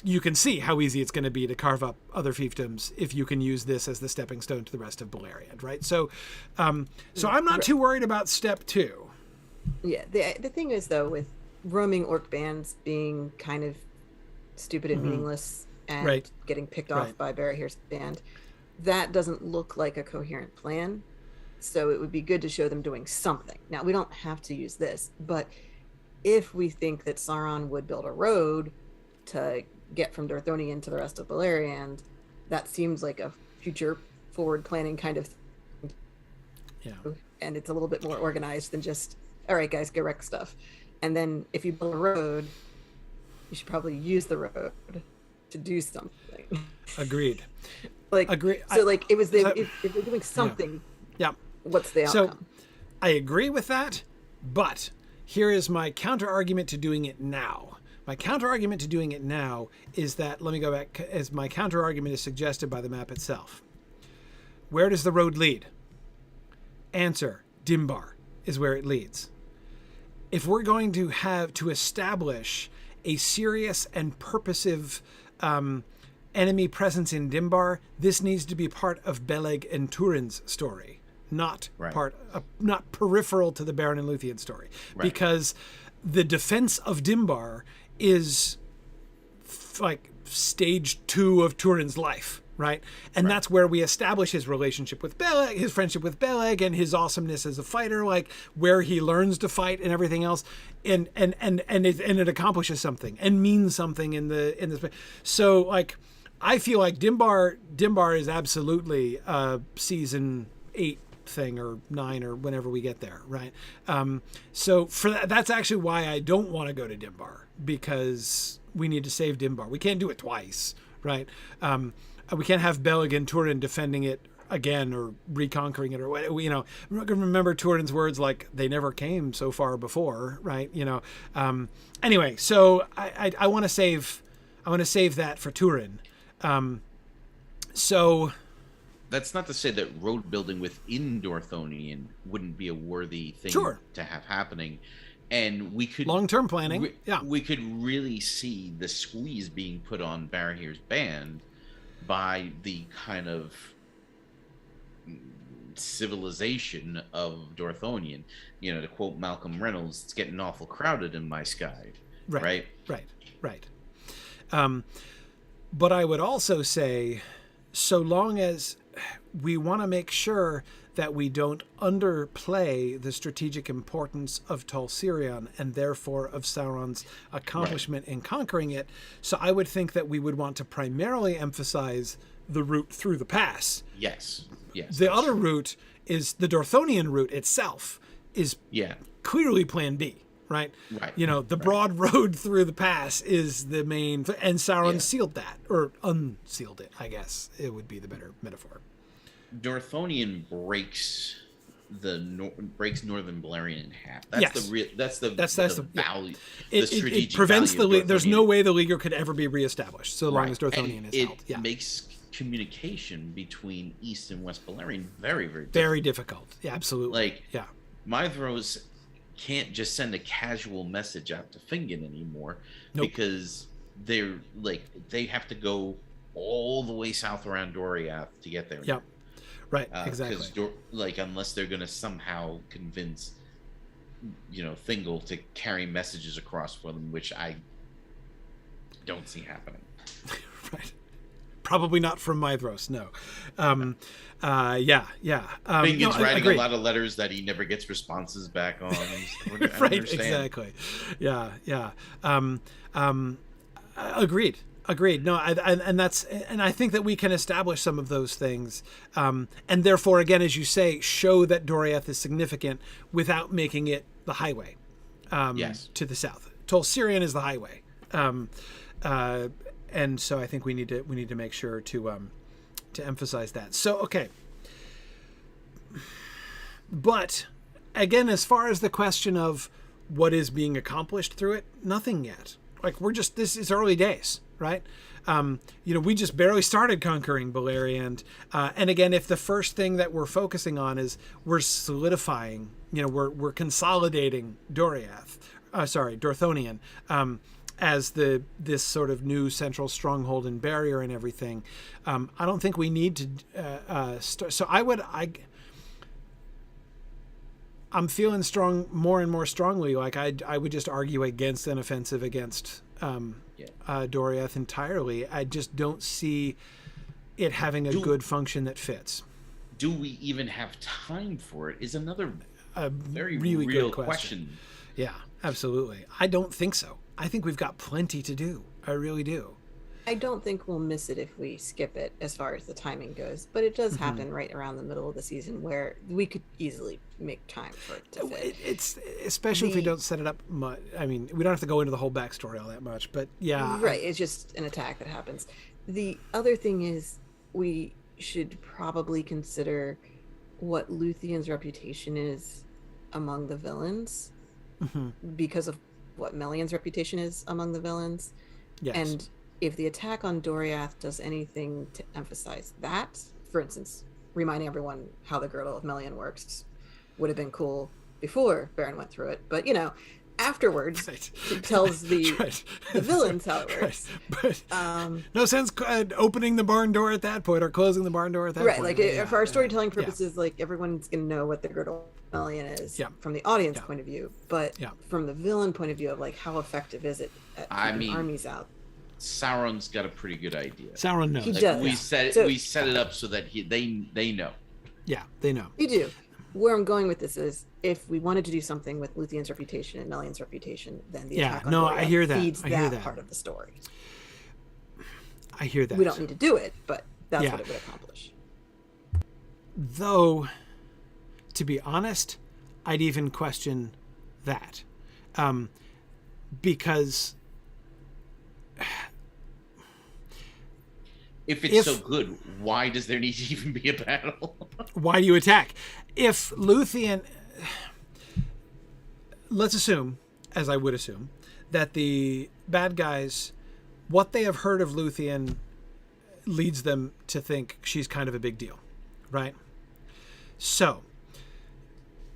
you can see how easy it's going to be to carve up other fiefdoms if you can use this as the stepping stone to the rest of Beleriand, right? So I'm not too worried about step 2. Yeah, the thing is, though, with roaming orc bands being kind of stupid and meaningless and getting picked off by Barahir's band, that doesn't look like a coherent plan. So it would be good to show them doing something. Now, we don't have to use this, but if we think that Sauron would build a road to get from Dorthonion to the rest of Beleriand, that seems like a future forward planning kind of thing. Yeah. And it's a little bit more organized than just, all right, guys, go wreck stuff. And then if you build a road, you should probably use the road to do something. Agreed. Agree. So it was if they're doing something. Yeah. What's the outcome? So I agree with that, but here is my counter argument to doing it now. My counter argument to doing it now is that, let me go back, as my counter argument is suggested by the map itself. Where does the road lead? Answer, Dimbar is where it leads. If we're going to have to establish a serious and purposive enemy presence in Dimbar, this needs to be part of Beleg and Turin's story, not not peripheral to the Baron and Luthien story, because the defense of Dimbar is like stage 2 of Turin's life, right? And that's where we establish his relationship with Beleg, his friendship with Beleg, and his awesomeness as a fighter, like where he learns to fight and everything else, and it accomplishes something and means something in this. So like, I feel like Dimbar is absolutely a season 8 thing, or 9, or whenever we get there, right? So for that's actually why I don't want to go to Dimbar, because we need to save Dimbar. We can't do it twice, right? We can't have Beleg and Turin defending it again or reconquering it, or what, you know. Remember Turin's words, like, they never came so far before, right? You know. Anyway, so I want to save that for Turin. So that's not to say that road building within Dorthonion wouldn't be a worthy thing to have happening, and we could long-term planning. We could really see the squeeze being put on Barahir's band by the kind of civilization of Dorthonion. You know, to quote Malcolm Reynolds, "It's getting awful crowded in my sky." Right. But I would also say, so long as we want to make sure that we don't underplay the strategic importance of Tol Sirion, and therefore of Sauron's accomplishment in conquering it. So I would think that we would want to primarily emphasize the route through the pass. Yes. The other route is the Dorthonian route itself is clearly plan B. Right. You know, the broad road through the pass is the main, and Sauron sealed that, or unsealed it, I guess it would be the better metaphor. Dorthonion breaks Northern Beleriand in half. That's the value. It prevents there's no way the Leaguer could ever be reestablished so long as Dorthonion is held. It makes communication between East and West Beleriand very, very difficult. Very difficult. Yeah, absolutely. Maedhros can't just send a casual message out to Fingen anymore, because they have to go all the way south around Doriath to get there. Yeah, right, exactly. Because unless they're going to somehow convince, you know, Thingol to carry messages across for them, which I don't see happening. Right. Probably not from Maedhros, no. Fingen's writing a lot of letters that he never gets responses back on. Right, exactly. Yeah. Agreed. No, and I think that we can establish some of those things, and therefore, again, as you say, show that Doriath is significant without making it the highway. To the south. Tol Sirion is the highway. And so I think we need to make sure to emphasize that. So okay, but again, as far as the question of what is being accomplished through it, nothing yet. Like, this is early days, right? You know, we just barely started conquering Beleriand, and again, if the first thing that we're focusing on is we're solidifying, you know, we're consolidating Dorthonion. As this sort of new central stronghold and barrier and everything, I don't think we need to start. So I'm feeling more and more strongly. Like I would just argue against an offensive against Doriath entirely. I just don't see it having a good function that fits. Do we even have time for it? Is another very really real good question. Yeah, absolutely. I don't think so. I think we've got plenty to do. I really do. I don't think we'll miss it if we skip it as far as the timing goes, but it does happen right around the middle of the season where we could easily make time for it to fit. It's especially if we don't set it up much. I mean, we don't have to go into the whole backstory all that much, but yeah. Right, it's just an attack that happens. The other thing is we should probably consider what Luthien's reputation is among the villains because of what Melian's reputation is among the villains. Yes. And if the attack on Doriath does anything to emphasize that, for instance, reminding everyone how the girdle of Melian works would have been cool before Baron went through it. But, you know, afterwards, it tells the villains how it works. But no sense opening the barn door at that point or closing the barn door at that point. Right, like for our storytelling purposes, like everyone's going to know what the girdle of Melian is from the audience point of view. But from the villain point of view of like how effective is it at keeping armies out? Sauron's got a pretty good idea. Sauron knows. He does. We set it up so that they know. Yeah, they know. You do. Where I'm going with this is, if we wanted to do something with Luthien's reputation and Melian's reputation, then the attack on Doriath I hear that. feeds that part of the story. I hear that. We don't need to do it, but that's what it would accomplish. Though, to be honest, I'd even question that, because if it's so good, why does there need to even be a battle? Why do you attack? If Luthien, let's assume, as I would assume, that the bad guys, what they have heard of Luthien leads them to think she's kind of a big deal, right? So,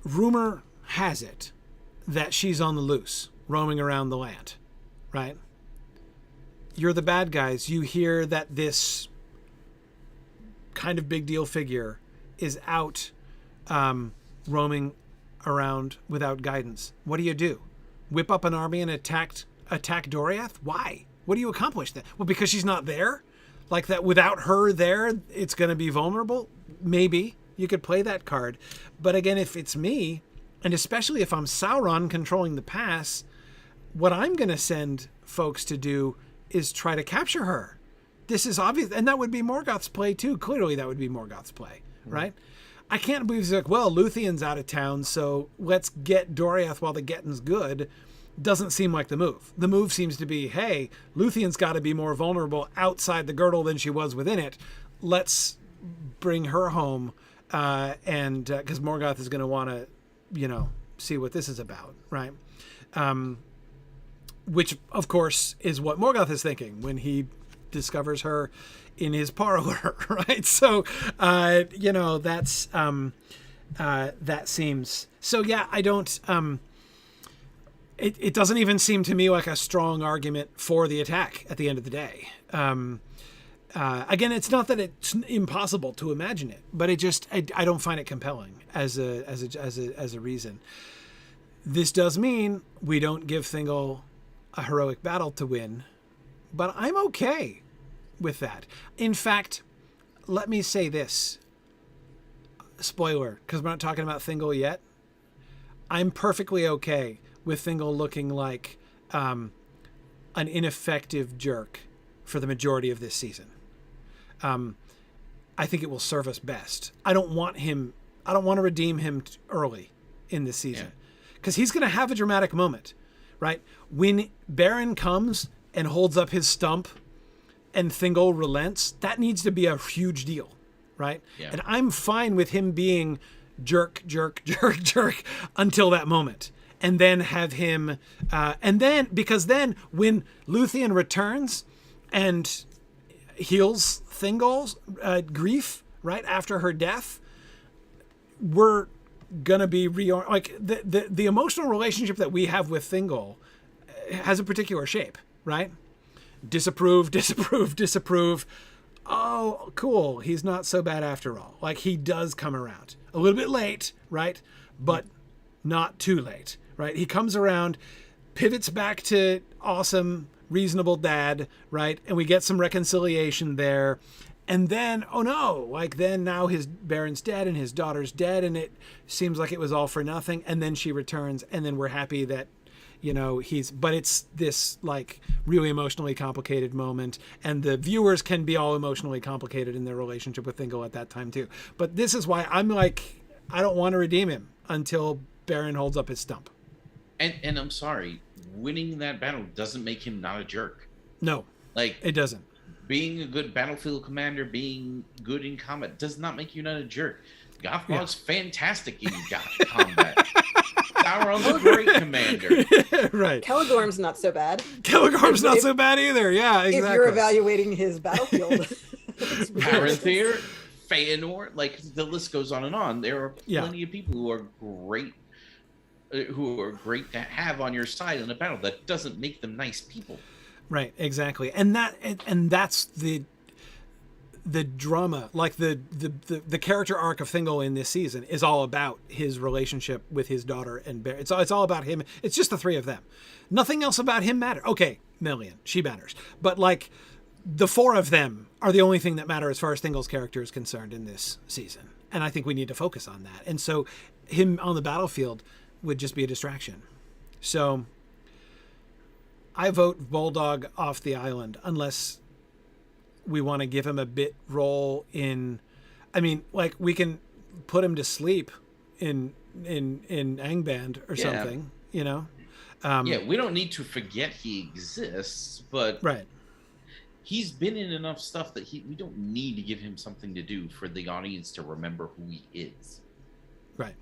rumor has it that she's on the loose, roaming around the land, right? You're the bad guys. You hear that this kind of big deal figure is out roaming around without guidance. What do? Whip up an army and attack Doriath? Why? What do you accomplish then? Well, because she's not there? Like that without her there, it's going to be vulnerable? Maybe. You could play that card. But again, if it's me, and especially if I'm Sauron controlling the pass, what I'm going to send folks to do is try to capture her. This is obvious. And that would be Morgoth's play too. Clearly that would be Morgoth's play, right? I can't believe he's like, well, Luthien's out of town, so let's get Doriath while the getting's good. Doesn't seem like the move. The move seems to be, hey, Luthien's got to be more vulnerable outside the girdle than she was within it. Let's bring her home, and because Morgoth is going to want to, see what this is about, right? Which, of course, is what Morgoth is thinking when he discovers her in his parlor, right? So, that's that seems so. Yeah, I don't. It doesn't even seem to me like a strong argument for the attack at the end of the day. Again, it's not that it's impossible to imagine it, but it just I don't find it compelling as a reason. This does mean we don't give Thingol a heroic battle to win, but I'm okay with that. In fact, let me say this. Spoiler, because we're not talking about Thingol yet. I'm perfectly okay with Thingol looking like an ineffective jerk for the majority of this season. I think it will serve us best. I don't want to redeem him early in this season because he's going to have a dramatic moment, right? When Baron comes and holds up his stump and Thingol relents, that needs to be a huge deal, right? Yeah. And I'm fine with him being jerk until that moment. And then have him, because then when Luthien returns and heals Thingol's grief, right, after her death, we're going to be like the emotional relationship that we have with Thingol has a particular shape, right? Disapprove. Oh, cool. He's not so bad after all. Like he does come around a little bit late, right? But not too late, right? He comes around, pivots back to awesome, reasonable dad, right? And we get some reconciliation there. And then, oh no, like then now his Baron's dead and his daughter's dead and it seems like it was all for nothing. And then she returns and then we're happy that but it's this like really emotionally complicated moment, and the viewers can be all emotionally complicated in their relationship with Thingol at that time too. But this is why I'm like, I don't want to redeem him until Baron holds up his stump. And I'm sorry, winning that battle doesn't make him not a jerk. No, like it doesn't. Being a good battlefield commander, being good in combat, does not make you not a jerk. Gothmog's fantastic in combat. Sauron's a great commander. Right. Caligorm's not so bad. Caligorm's not so bad either. Yeah, exactly. If you're evaluating his battlefield. Parenthir, Feanor, like the list goes on and on. There are plenty of people who are great to have on your side in a battle. That doesn't make them nice people. Right, exactly. And that's the drama, like the character arc of Thingol in this season is all about his relationship with his daughter and Bear. It's all about him. It's just the three of them. Nothing else about him matters. Okay, Million, she matters. But like the four of them are the only thing that matter as far as Thingol's character is concerned in this season. And I think we need to focus on that. And so him on the battlefield would just be a distraction. So I vote Bulldog off the island unless we want to give him a bit role in, I mean, like we can put him to sleep in Angband or something, you know? We don't need to forget he exists, but he's been in enough stuff that we don't need to give him something to do for the audience to remember who he is. Right.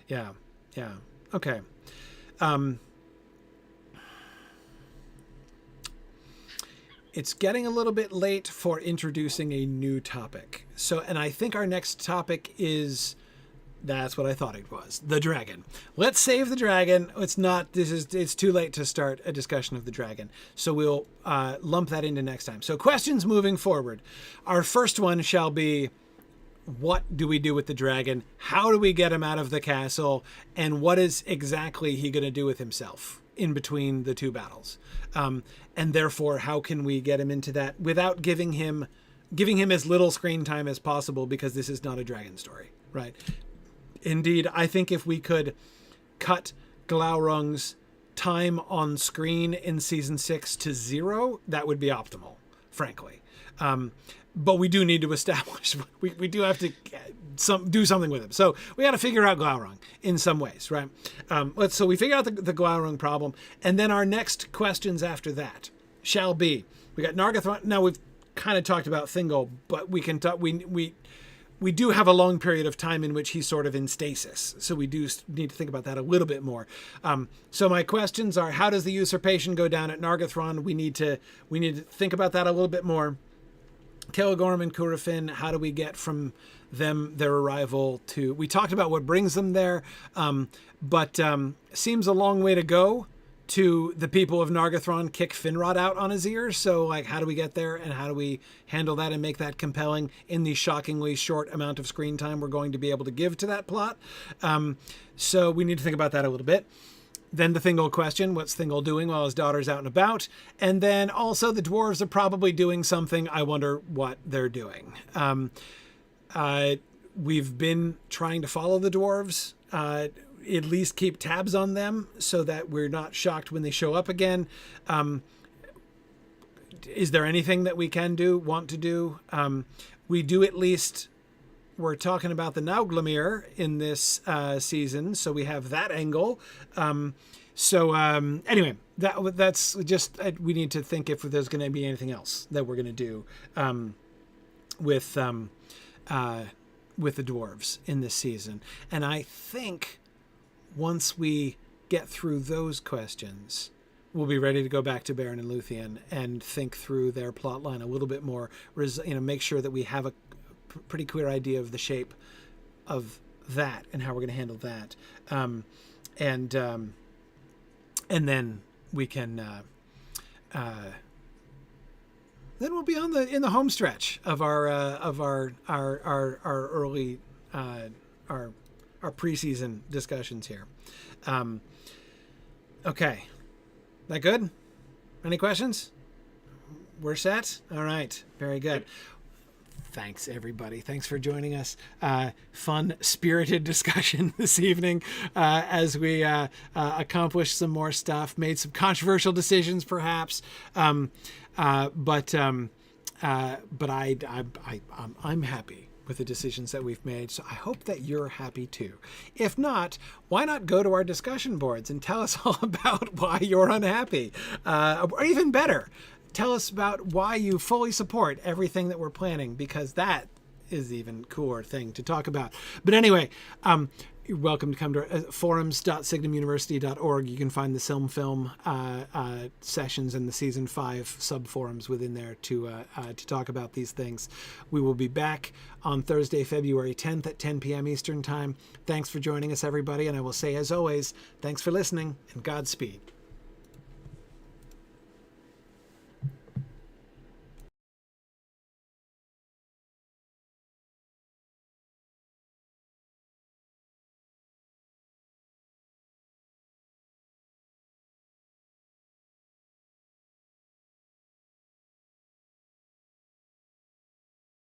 Yeah. Okay. It's getting a little bit late for introducing a new topic. So, and I think our next topic is, that's what I thought it was, the dragon. Let's save the dragon. It's too late to start a discussion of the dragon. So we'll lump that into next time. So questions moving forward. Our first one shall be, what do we do with the dragon? How do we get him out of the castle? And what is exactly he going to do with himself in between the two battles? And therefore, how can we get him into that without giving him as little screen time as possible, because this is not a dragon story, right? Indeed, I think if we could cut Glaurung's time on screen in season 6 to 0, that would be optimal, frankly. But we do need to establish, we do have to do something with him. So we got to figure out Glaurung in some ways, right? So we figure out the Glaurung problem. And then our next questions after that shall be, we got Nargothrond. Now we've kind of talked about Thingol, but we can talk, we do have a long period of time in which he's sort of in stasis. So we do need to think about that a little bit more. So my questions are, how does the usurpation go down at Nargothrond? We need to think about that a little bit more. Caligorm and Curufin, how do we get from them, their arrival to... We talked about what brings them there, but seems a long way to go to the people of Nargothrond kick Finrod out on his ears. So, like, how do we get there, and how do we handle that and make that compelling in the shockingly short amount of screen time we're going to be able to give to that plot? So we need to think about that a little bit. Then the Thingol question, what's Thingol doing while his daughter's out and about? And then also the dwarves are probably doing something. I wonder what they're doing. We've been trying to follow the dwarves, at least keep tabs on them so that we're not shocked when they show up again. Is there anything that we can do, want to do? We do at least... We're talking about the Nauglamir in this season, so we have that angle. Anyway, that's just, we need to think if there's going to be anything else that we're going to do with the dwarves in this season. And I think once we get through those questions, we'll be ready to go back to Baron and Luthien and think through their plot line a little bit more. Make sure that we have a pretty clear idea of the shape of that and how we're going to handle that, and then we can then we'll be in the home stretch of our early our preseason discussions here. Okay, that good? Any questions? We're set. All right, very good. thanks, everybody. Thanks for joining us. Fun, spirited discussion this evening as we accomplished some more stuff, made some controversial decisions, perhaps. But I'm happy with the decisions that we've made. So I hope that you're happy too. If not, why not go to our discussion boards and tell us all about why you're unhappy? Or even better, tell us about why you fully support everything that we're planning, because that is even cooler thing to talk about. But anyway, you're welcome to come to forums.signumuniversity.org. You can find the Film sessions and the season 5 sub forums within there to talk about these things. We will be back on Thursday, February 10th at 10 p.m. Eastern Time. Thanks for joining us, everybody. And I will say, as always, thanks for listening and Godspeed.